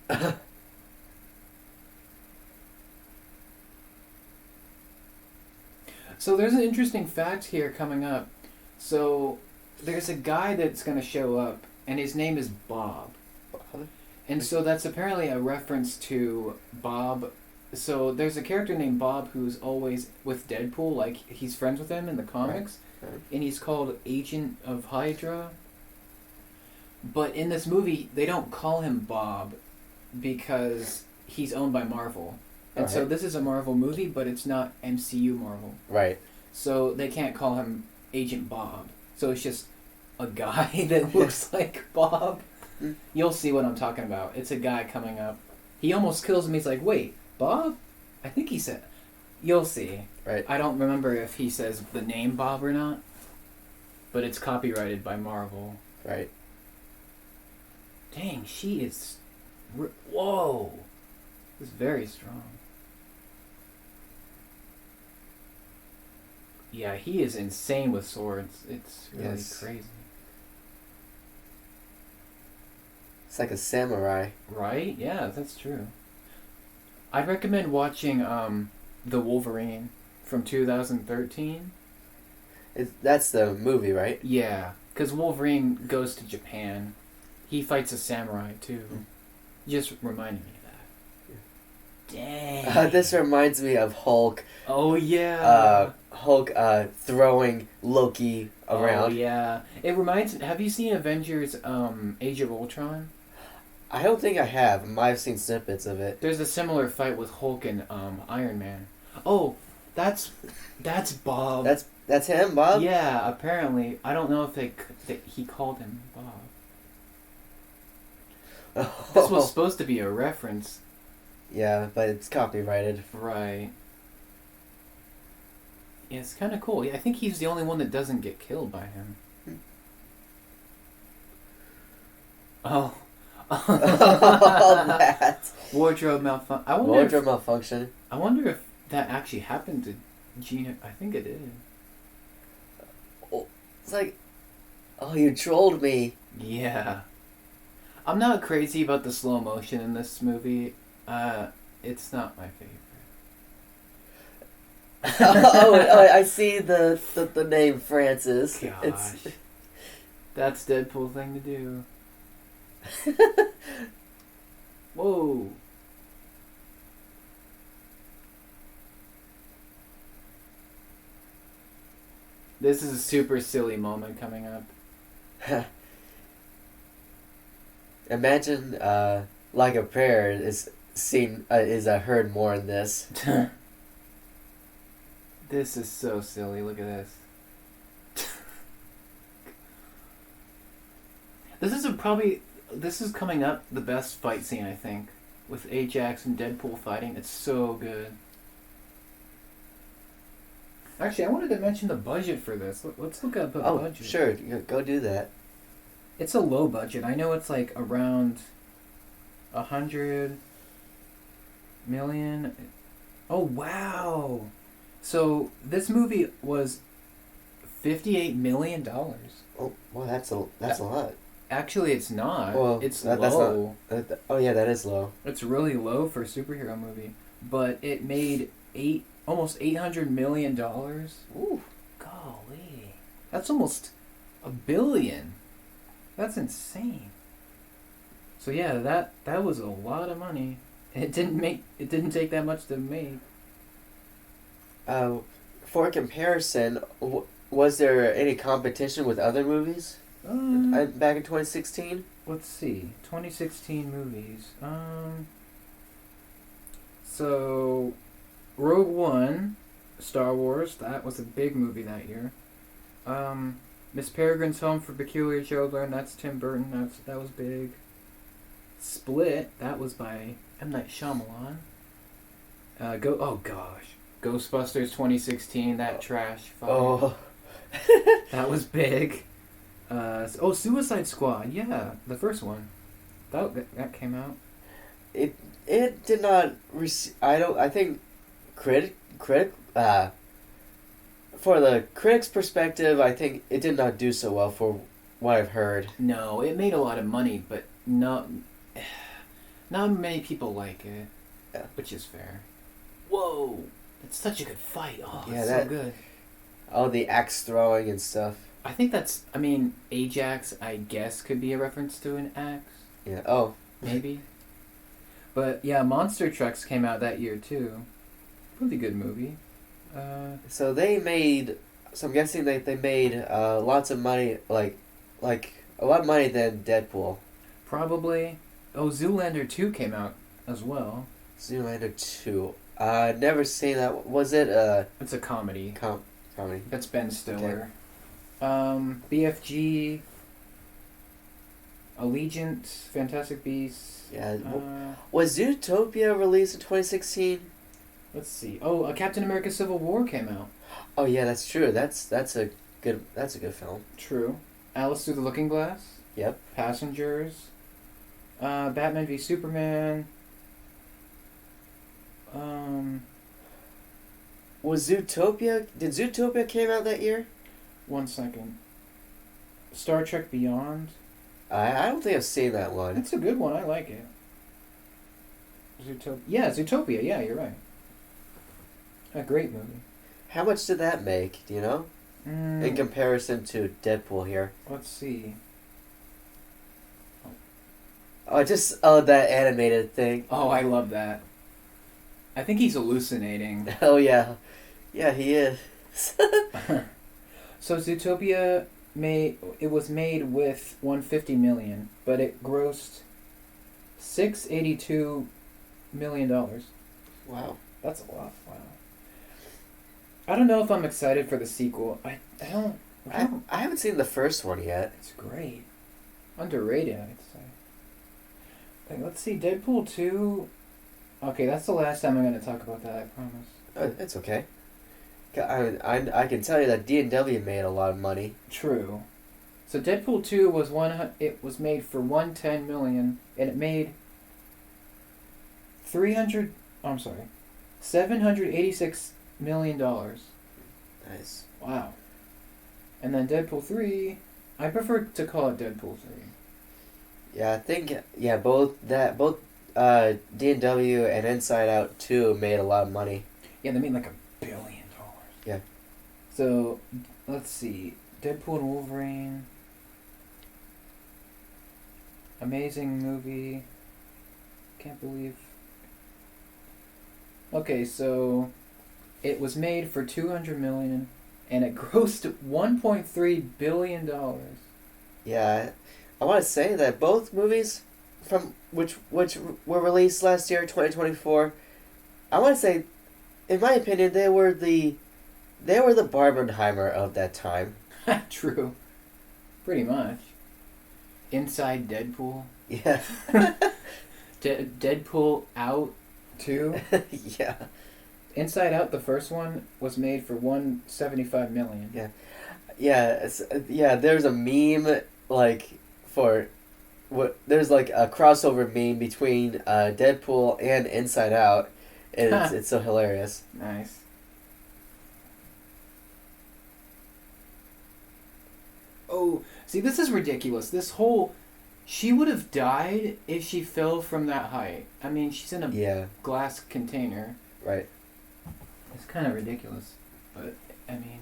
So there's an interesting fact here coming up. So there's a guy that's going to show up, and his name is Bob. And so that's apparently a reference to Bob. So there's a character named Bob who's always with Deadpool, like he's friends with him in the comics, right. And he's called Agent of Hydra. But in this movie, they don't call him Bob because he's owned by Marvel. And so this is a Marvel movie, but it's not MCU Marvel. Right. So they can't call him Agent Bob. So it's just a guy that looks like Bob. You'll see what I'm talking about. It's a guy coming up. He almost kills him. He's like, wait, Bob? I think he said... You'll see. Right. I don't remember if he says the name Bob or not. But it's copyrighted by Marvel. Right. Dang, she is... Whoa! This is very strong. Yeah, he is insane with swords. It's really Yes. crazy. It's like a samurai. Right? Yeah, that's true. I'd recommend watching The Wolverine from 2013. That's the movie, right? Yeah, because Wolverine goes to Japan. He fights a samurai too. Just reminded me of that. Dang. This reminds me of Hulk. Oh yeah. Hulk throwing Loki around. Oh yeah. It reminds. Have you seen Avengers Age of Ultron? I don't think I have. I might have seen snippets of it. There's a similar fight with Hulk and Iron Man. Oh, that's Bob. That's him, Bob. Yeah, apparently. I don't know if he called him Bob. This was supposed to be a reference. Yeah, but it's copyrighted. Right. Yeah, it's kind of cool. I think he's the only one that doesn't get killed by him. Oh. That. Wardrobe malfunction. Wardrobe malfunction. I wonder if that actually happened to Gina. I think it did. It's like, oh, you trolled me. Yeah. I'm not crazy about the slow motion in this movie. It's not my favorite. oh, I see the name Francis. Gosh. That's Deadpool thing to do. Whoa. This is a super silly moment coming up. Imagine, like a prayer is seen is heard more in this. This is so silly. Look at this. This is coming up the best fight scene, I think, with Ajax and Deadpool fighting. It's so good. Actually, I wanted to mention the budget for this. Let's look up the budget. Oh, sure. Go do that. It's a low budget. I know it's like around 100 million. Oh, wow. So this movie was $58 million. Oh, well, that's a lot. Actually, it's not. Well, it's low. That's not. Oh yeah, that is low. It's really low for a superhero movie, but it made almost $800 million. Ooh, golly, that's almost $1 billion. That's insane. So yeah, that was a lot of money. It didn't take that much to make. For comparison, was there any competition with other movies back in 2016? Let's see, 2016 movies. So Rogue One, Star Wars, that was a big movie that year. Miss Peregrine's Home for Peculiar Children, that's Tim Burton, that was big. Split, that was by M. Night Shyamalan. Oh gosh, Ghostbusters 2016, that trash fight. Oh. That was big. Suicide Squad, yeah, the first one. That came out. It did not receive. I think critic. For the critics' perspective, I think it did not do so well for what I've heard. No, it made a lot of money, but not many people like it. Yeah. Which is fair. Whoa, that's such a good fight. Oh, yeah, it's so good. All the axe throwing and stuff. I think Ajax, I guess, could be a reference to an axe. Yeah. Oh. Maybe. But yeah, Monster Trucks came out that year too. Really good movie. So they made. So I'm guessing they made lots of money, like a lot of money than Deadpool. Probably. Oh, Zoolander 2 came out as well. Zoolander 2. Never seen that. Was it It's a comedy. Comedy. That's Ben Stiller. BFG. Allegiant, Fantastic Beasts. Yeah. Was Zootopia released in 2016? Let's see. Oh, Captain America: Civil War came out. Oh yeah, that's true. That's a good film. True. Alice Through the Looking Glass. Yep. Passengers. Batman v Superman. Was Zootopia? Did Zootopia came out that year? 1 second. Star Trek Beyond. I don't think I've seen that one. It's a good one. I like it. Zootopia. Yeah, Zootopia. Yeah, you're right. A great movie. How much did that make? Do you know? In comparison to Deadpool here. Let's see. Oh, just that animated thing. Oh, I love that. I think he's hallucinating. Oh yeah, yeah he is. So Zootopia was made with $150 million, but it grossed $682 million. Wow, that's a lot. Wow. I don't know if I'm excited for the sequel. I haven't seen the first one yet. It's great. Underrated, I'd say. Like, let's see, Deadpool 2. Okay, that's the last time I'm going to talk about that, I promise. It's okay. I can tell you that D&W made a lot of money. True. So Deadpool 2 was made for $110 million, and it made $786 million. Nice. Wow. And then Deadpool 3, I prefer to call it Deadpool 3. Yeah, I think both D&W and Inside Out 2 made a lot of money. Yeah, they made like $1 billion. Yeah. So let's see, Deadpool and Wolverine. Amazing movie. Can't believe. Okay, so it was made for $200 million, and it grossed $1.3 billion. Yeah, I want to say that both movies, from which were released last year, 2024, I want to say, in my opinion, they were the Barbenheimer of that time. True, pretty much. Inside Deadpool. Yeah. Deadpool Out 2. Yeah. Inside Out, the first one, was made for $175 million. Yeah. Yeah. There's a meme there's like a crossover meme between Deadpool and Inside Out, and it's so hilarious. Nice. Oh, see, this is ridiculous. She would have died if she fell from that height. I mean, she's in a glass container. Right. It's kind of ridiculous, but, I mean...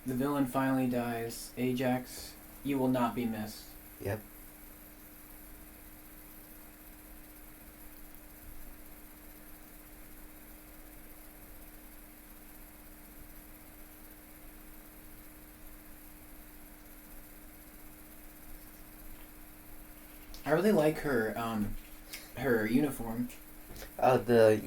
The villain finally dies. Ajax, you will not be missed. Yep. I really like her uniform. The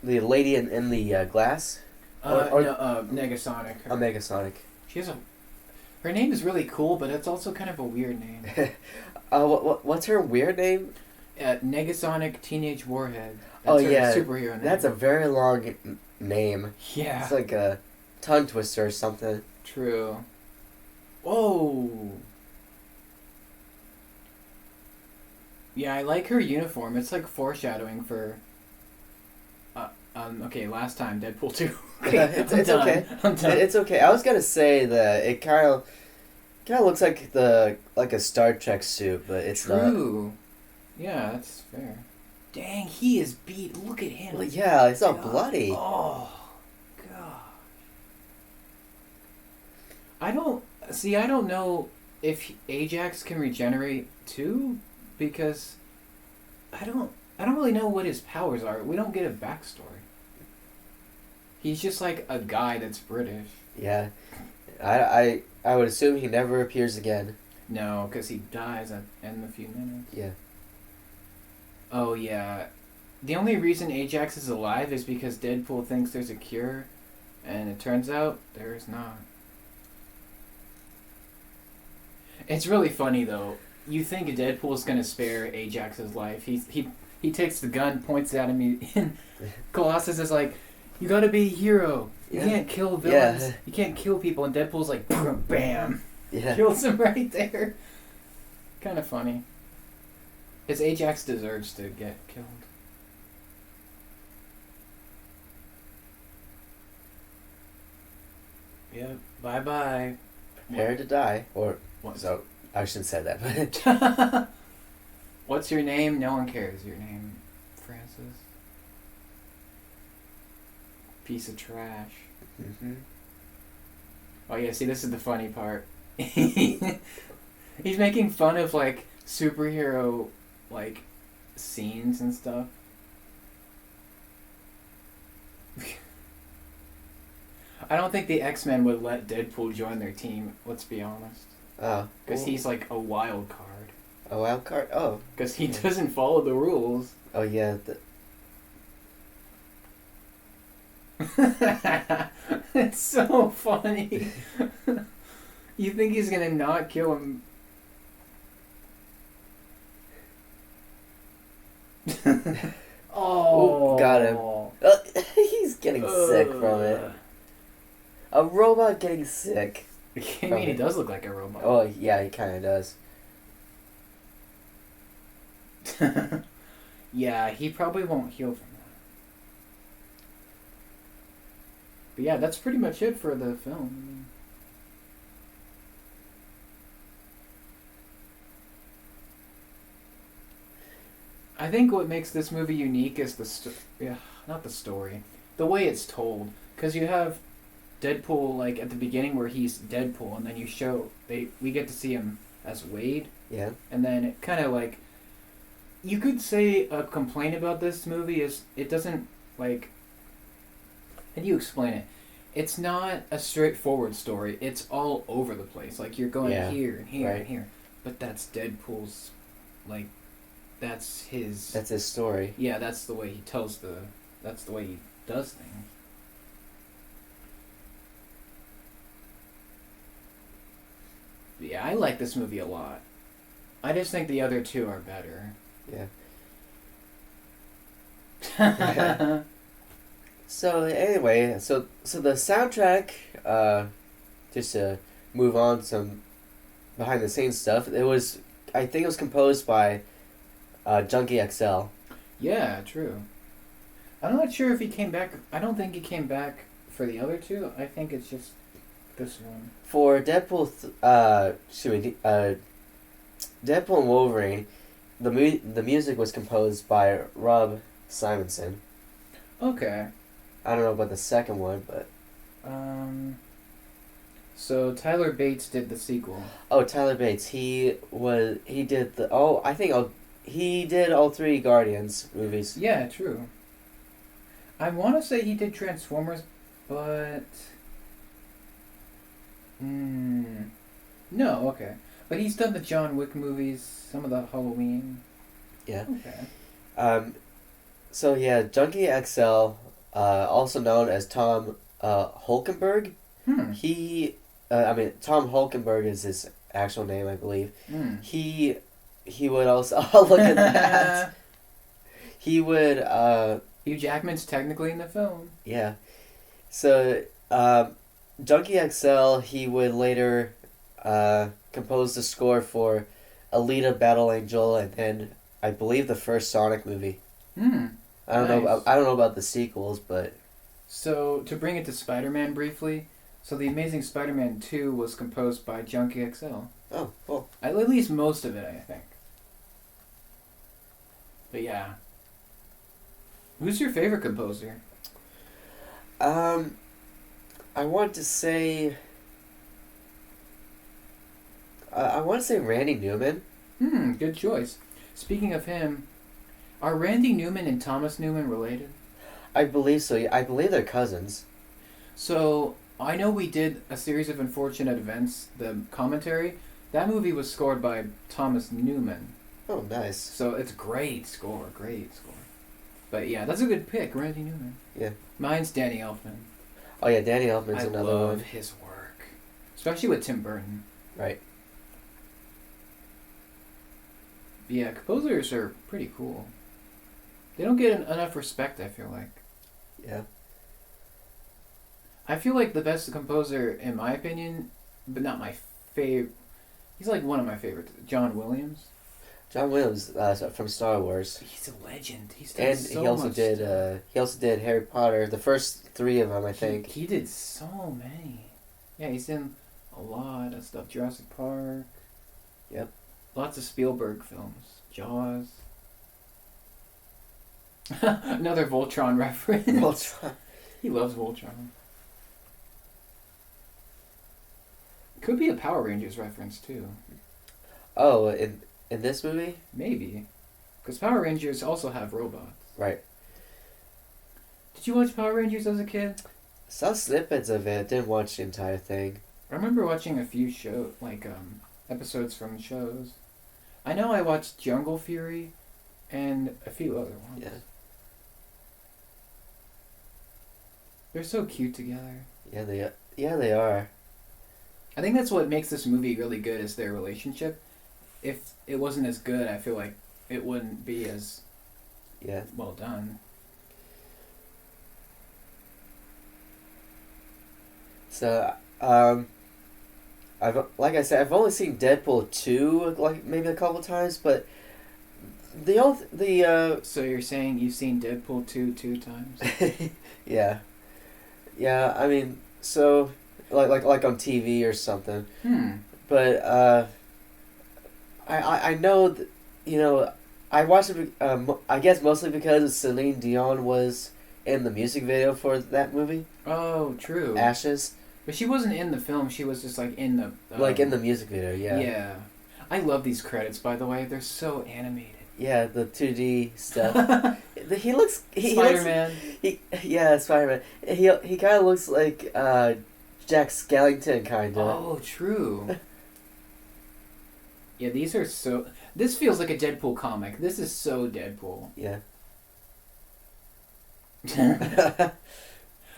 lady in the glass. Negasonic. Megasonic. She has her name is really cool, but it's also kind of a weird name. What's her weird name? Negasonic Teenage Warhead. That's her superhero name. That's a very long name. Yeah. It's like a tongue twister or something. True. Whoa. Yeah, I like her uniform. It's like foreshadowing for. Okay, last time Deadpool 2. It's okay. I'm done. It's okay. I was gonna say that it kind of looks like a Star Trek suit, but it's not. True. Yeah, that's fair. Dang, he is beat. Look at him. Well, yeah, it's all bloody. Oh, God. I don't know if Ajax can regenerate too, because I don't really know what his powers are. We don't get a backstory. He's just like a guy that's British. Yeah, I would assume he never appears again. No, because he dies in a few minutes. Yeah. Oh yeah, the only reason Ajax is alive is because Deadpool thinks there's a cure, and it turns out there is not. It's really funny though. You think Deadpool's gonna spare Ajax's life? He takes the gun, points it at him, and Colossus is like, "You gotta be a hero. You can't kill villains. Yeah. You can't kill people." And Deadpool's like, bam, Yeah. kills him right there. Kind of funny. Because Ajax deserves to get killed. Yep. Bye-bye. Prepare to die. Or, What? so, I shouldn't say that, but... What's your name? No one cares your name, Francis. Piece of trash. Mm-hmm. Oh yeah, see, this is the funny part. He's making fun of, like, superhero, like, scenes and stuff. I don't think the X-Men would let Deadpool join their team, let's be honest. Oh. Because he's, like, a wild card. A wild card? Oh. Because he doesn't follow the rules. Oh, yeah. It's so funny. You think he's gonna not kill him? Oh. Ooh, got him. He's getting sick from it. A robot getting sick. I mean, he does look like a robot. Oh, yeah, he kind of does. Yeah, he probably won't heal from that. But yeah, that's pretty much it for the film. I think what makes this movie unique is not the story, the way it's told. Because you have Deadpool, like, at the beginning where he's Deadpool, and then we get to see him as Wade. Yeah. And then it kind of, like, you could say a complaint about this movie is it doesn't, like, how do you explain it? It's not a straightforward story. It's all over the place. Like, you're going here and here and here. But that's Deadpool's, like, that's his story. Yeah, that's the way he that's the way he does things. But yeah, I like this movie a lot. I just think the other two are better. Yeah. So anyway, so the soundtrack, just to move on some behind the scenes stuff, I think it was composed by Junkie XL. Yeah, true. I'm not sure if he came back. I don't think he came back for the other two. I think it's just this one. For Deadpool, Deadpool and Wolverine, the music was composed by Rob Simonson. Okay. I don't know about the second one, but... So Tyler Bates did the sequel. Oh, Tyler Bates. He did he did all three Guardians movies. Yeah, true. I want to say he did Transformers, but... No, okay. But he's done the John Wick movies, some of the Halloween. Yeah. Okay. So yeah, Junkie XL, also known as Tom Hulkenberg. Tom Hulkenberg is his actual name, I believe. He would also look at that. He would Hugh Jackman's technically in the film. Yeah. So Junkie XL, he would later compose the score for Alita Battle Angel and then I believe the first Sonic movie. I don't know about the sequels, but... So, to bring it to Spider-Man briefly, so The Amazing Spider-Man 2 was composed by Junkie XL. Oh, cool. At least most of it, I think. But yeah. Who's your favorite composer? I want to say... I want to say Randy Newman. Good choice. Speaking of him, are Randy Newman and Thomas Newman related? I believe so. I believe they're cousins. So, I know we did a series of unfortunate events, the commentary. That movie was scored by Thomas Newman. Oh, nice. So, it's great score. But yeah, that's a good pick, Randy Newman. Yeah. Mine's Danny Elfman. Oh yeah, Danny Elfman's another one. I love his work. Especially with Tim Burton. Right. Yeah, composers are pretty cool. They don't get enough respect, I feel like. Yeah. I feel like the best composer, in my opinion, but not my favorite. He's like one of my favorites. John Williams. John Williams from Star Wars. He's a legend. He's done And so he also much did stuff. he also did Harry Potter, the first three of them, I think. He did so many. Yeah, he's in a lot of stuff. Jurassic Park. Yep. Lots of Spielberg films. Jaws. Another Voltron reference. Voltron. He loves Voltron. Could be a Power Rangers reference too. Oh, in this movie? Maybe. Because Power Rangers also have robots. Right. Did you watch Power Rangers as a kid? Saw snippets of it. Didn't watch the entire thing. I remember watching a few episodes from shows. I know I watched Jungle Fury and a few other ones. Yeah. They're so cute together. Yeah, they are. I think that's what makes this movie really good is their relationship. If it wasn't as good, I feel like it wouldn't be as well done. So, like I said, I've only seen Deadpool 2 like maybe a couple times, but So you're saying you've seen Deadpool 2 times? yeah. Yeah, I mean, so like on TV or something. But I know I watched it. I guess mostly because Celine Dion was in the music video for that movie. Oh, true. Ashes. But she wasn't in the film. She was just like in the in the music video. Yeah. Yeah. I love these credits, by the way. They're so animated. Yeah, the 2D stuff. He looks. Spider-Man. Spider-Man. He kind of looks like Jack Skellington, kind of. Oh, true. Yeah, these are so... This feels like a Deadpool comic. This is so Deadpool. Yeah.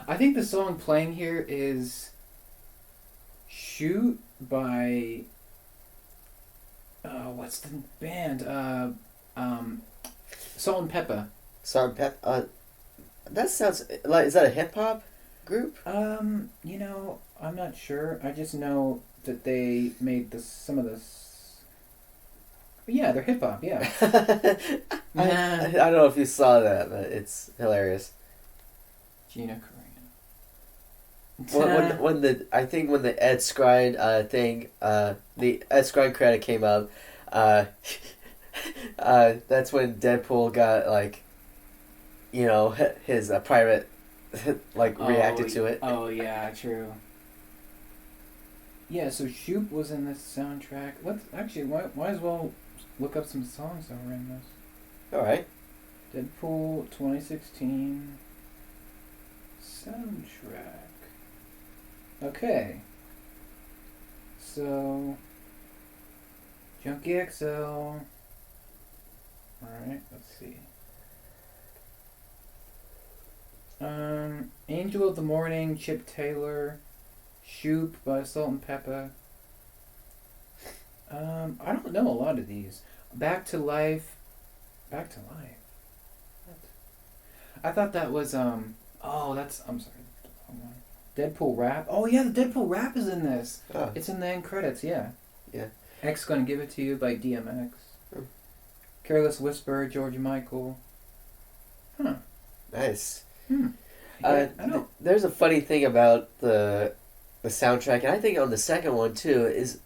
I think the song playing here is Shoot by... what's the band? Salt and Pepper. Salt and Pepper. That sounds like... Is that a hip-hop group? I'm not sure. I just know that they made some of this... Yeah, they're hip-hop, yeah. I don't know if you saw that, but it's hilarious. Gina When Carano. when the Ed Skrein thing, the Ed Skrein credit came up, that's when Deadpool got his private reacted to it. Oh yeah, true. Yeah, so Shoop was in this soundtrack. Might as well look up some songs that were in this. All right. Deadpool 2016 soundtrack. Okay. So, Junkie XL. Alright, let's see. Angel of the Morning, Chip Taylor. Shoop by Salt and Pepper. I don't know a lot of these. Back to Life. Back to Life? What? I thought that was, I'm sorry. Hold on. Deadpool Rap. Oh yeah, the Deadpool Rap is in this. Oh. It's in the end credits, yeah. Yeah. X Gonna Give It To You by DMX. Oh. Careless Whisper, George Michael. Huh. Nice. Yeah, I know. There's a funny thing about the soundtrack, and I think on the second one too, is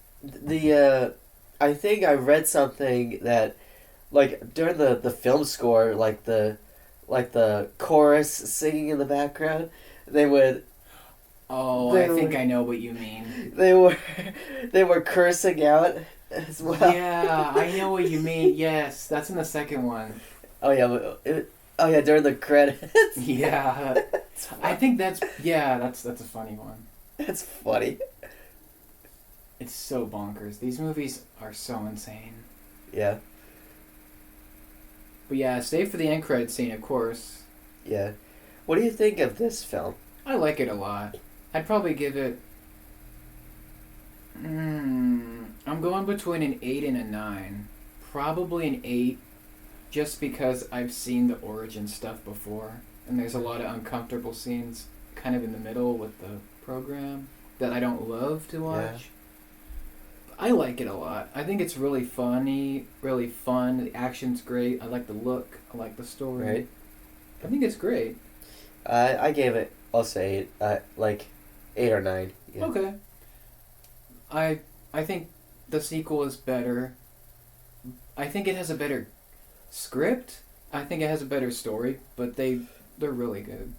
I think I read something that during the film score, the chorus singing in the background, they would. Oh, I think I know what you mean. They were cursing out as well. Yeah, I know what you mean. Yes, that's in the second one. Oh yeah, during the credits. Yeah, I think that's a funny one. That's funny. It's so bonkers. These movies are so insane. Yeah. But yeah, stay for the end credit scene, of course. Yeah. What do you think of this film? I like it a lot. I'd probably give it... I'm going between an 8 and a 9. Probably an 8, just because I've seen the origin stuff before. And there's a lot of uncomfortable scenes kind of in the middle with the program that I don't love to watch. I like it a lot. I think it's really funny, really fun. The action's great. I like the look. I like the story. Right. I think it's great. I gave it, I'll say, like 8 or 9. Yeah. Okay. I think the sequel is better. I think it has a better script. I think it has a better story, but they're really good.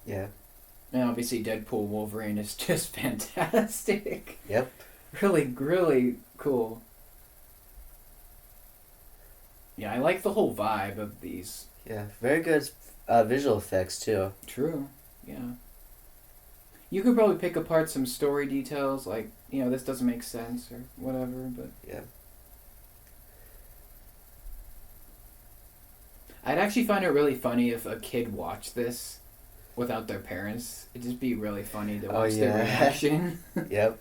Yeah. And obviously Deadpool Wolverine is just fantastic. Yep. Really, really cool. Yeah, I like the whole vibe of these. Yeah. Very good visual effects, too. True. Yeah. You could probably pick apart some story details, like, this doesn't make sense or whatever, but... Yeah. I'd actually find it really funny if a kid watched this without their parents. It'd just be really funny to watch their reaction. Yep.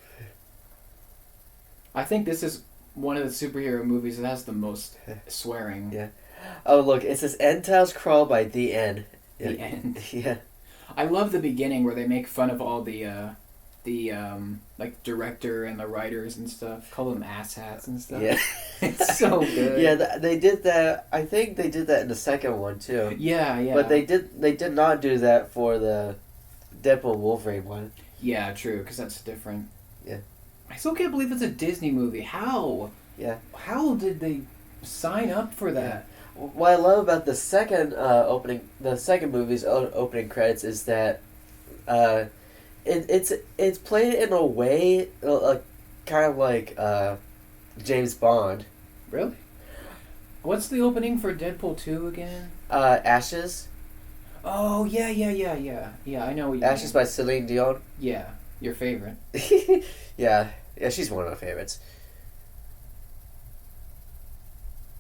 I think this is one of the superhero movies that has the most swearing. Yeah. Oh, look, it says end titles crawl by the end. The end. Yeah. I love the beginning where they make fun of all the like director and the writers and stuff. Call them asshats and stuff. Yeah. It's so good. Yeah, they did that. I think they did that in the second one too. Yeah, yeah. But they did not do that for the Deadpool Wolverine one. Yeah, true, because that's different. Yeah. I still can't believe it's a Disney movie. How? Yeah. How did they sign up for that? What I love about the second movie's opening credits is that it's played in a way kind of like James Bond. Really? What's the opening for Deadpool 2 again? Ashes. Oh, yeah. Yeah, I know what you Ashes mean. by Celine Dion. Yeah, your favorite. Yeah, she's one of my favorites.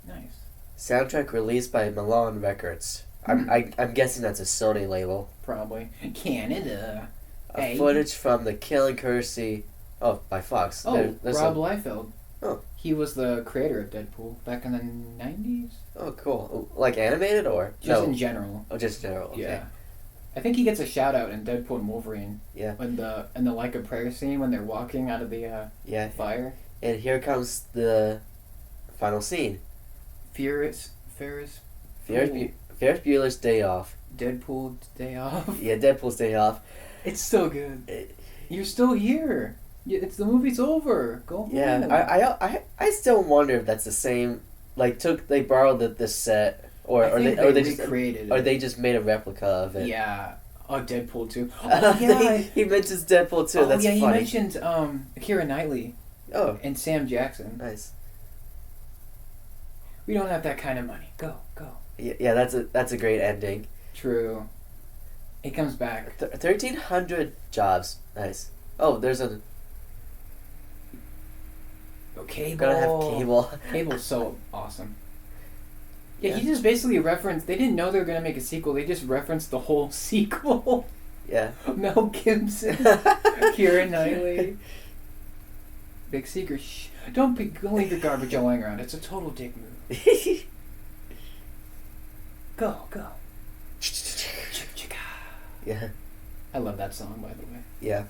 Nice. Soundtrack released by Milan Records. I'm guessing that's a Sony label. Probably. Canada. Hey. Footage from the Killing Courtesy. Oh, by Fox. Oh, There's Rob Liefeld. Oh. He was the creator of Deadpool back in the 90s? Oh, cool. Like animated or? Just in general. Oh, just in general. Okay. Yeah. I think he gets a shout out in Deadpool and Wolverine. Yeah. In the Like a Prayer scene when they're walking out of the fire. And here comes the final scene. Ferris Bueller's Day Off. Deadpool Day Off. Yeah, Deadpool's Day Off. It's so good. You're still here. It's the movie's over. Go home. Yeah, I still wonder if that's the same. Like, they borrowed this set, or they recreated it. Or they just made a replica of it. Yeah. Oh, Deadpool 2. Oh, yeah. he mentions Deadpool 2. That's funny. He mentioned Keira Knightley. Oh. And Sam Jackson. Nice. We don't have that kind of money. Go. Yeah, that's a great ending. True. He comes back. 1,300 jobs. Nice. Oh, there's a... Oh, Cable. Gotta have Cable. Cable's so awesome. Yeah, he just basically referenced... They didn't know they were going to make a sequel. They just referenced the whole sequel. Yeah. Mel Gibson. Keira Knightley. Big secret. Shh. Don't leave your garbage all laying around. It's a total dick move. Go. Yeah. I love that song, by the way. Yeah.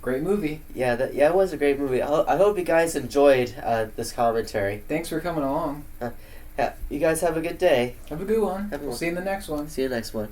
Great movie. Yeah, it was a great movie. I hope you guys enjoyed this commentary. Thanks for coming along. Yeah, you guys have a good day. Have a good one. Have a We'll good see you in the next one. See you next one.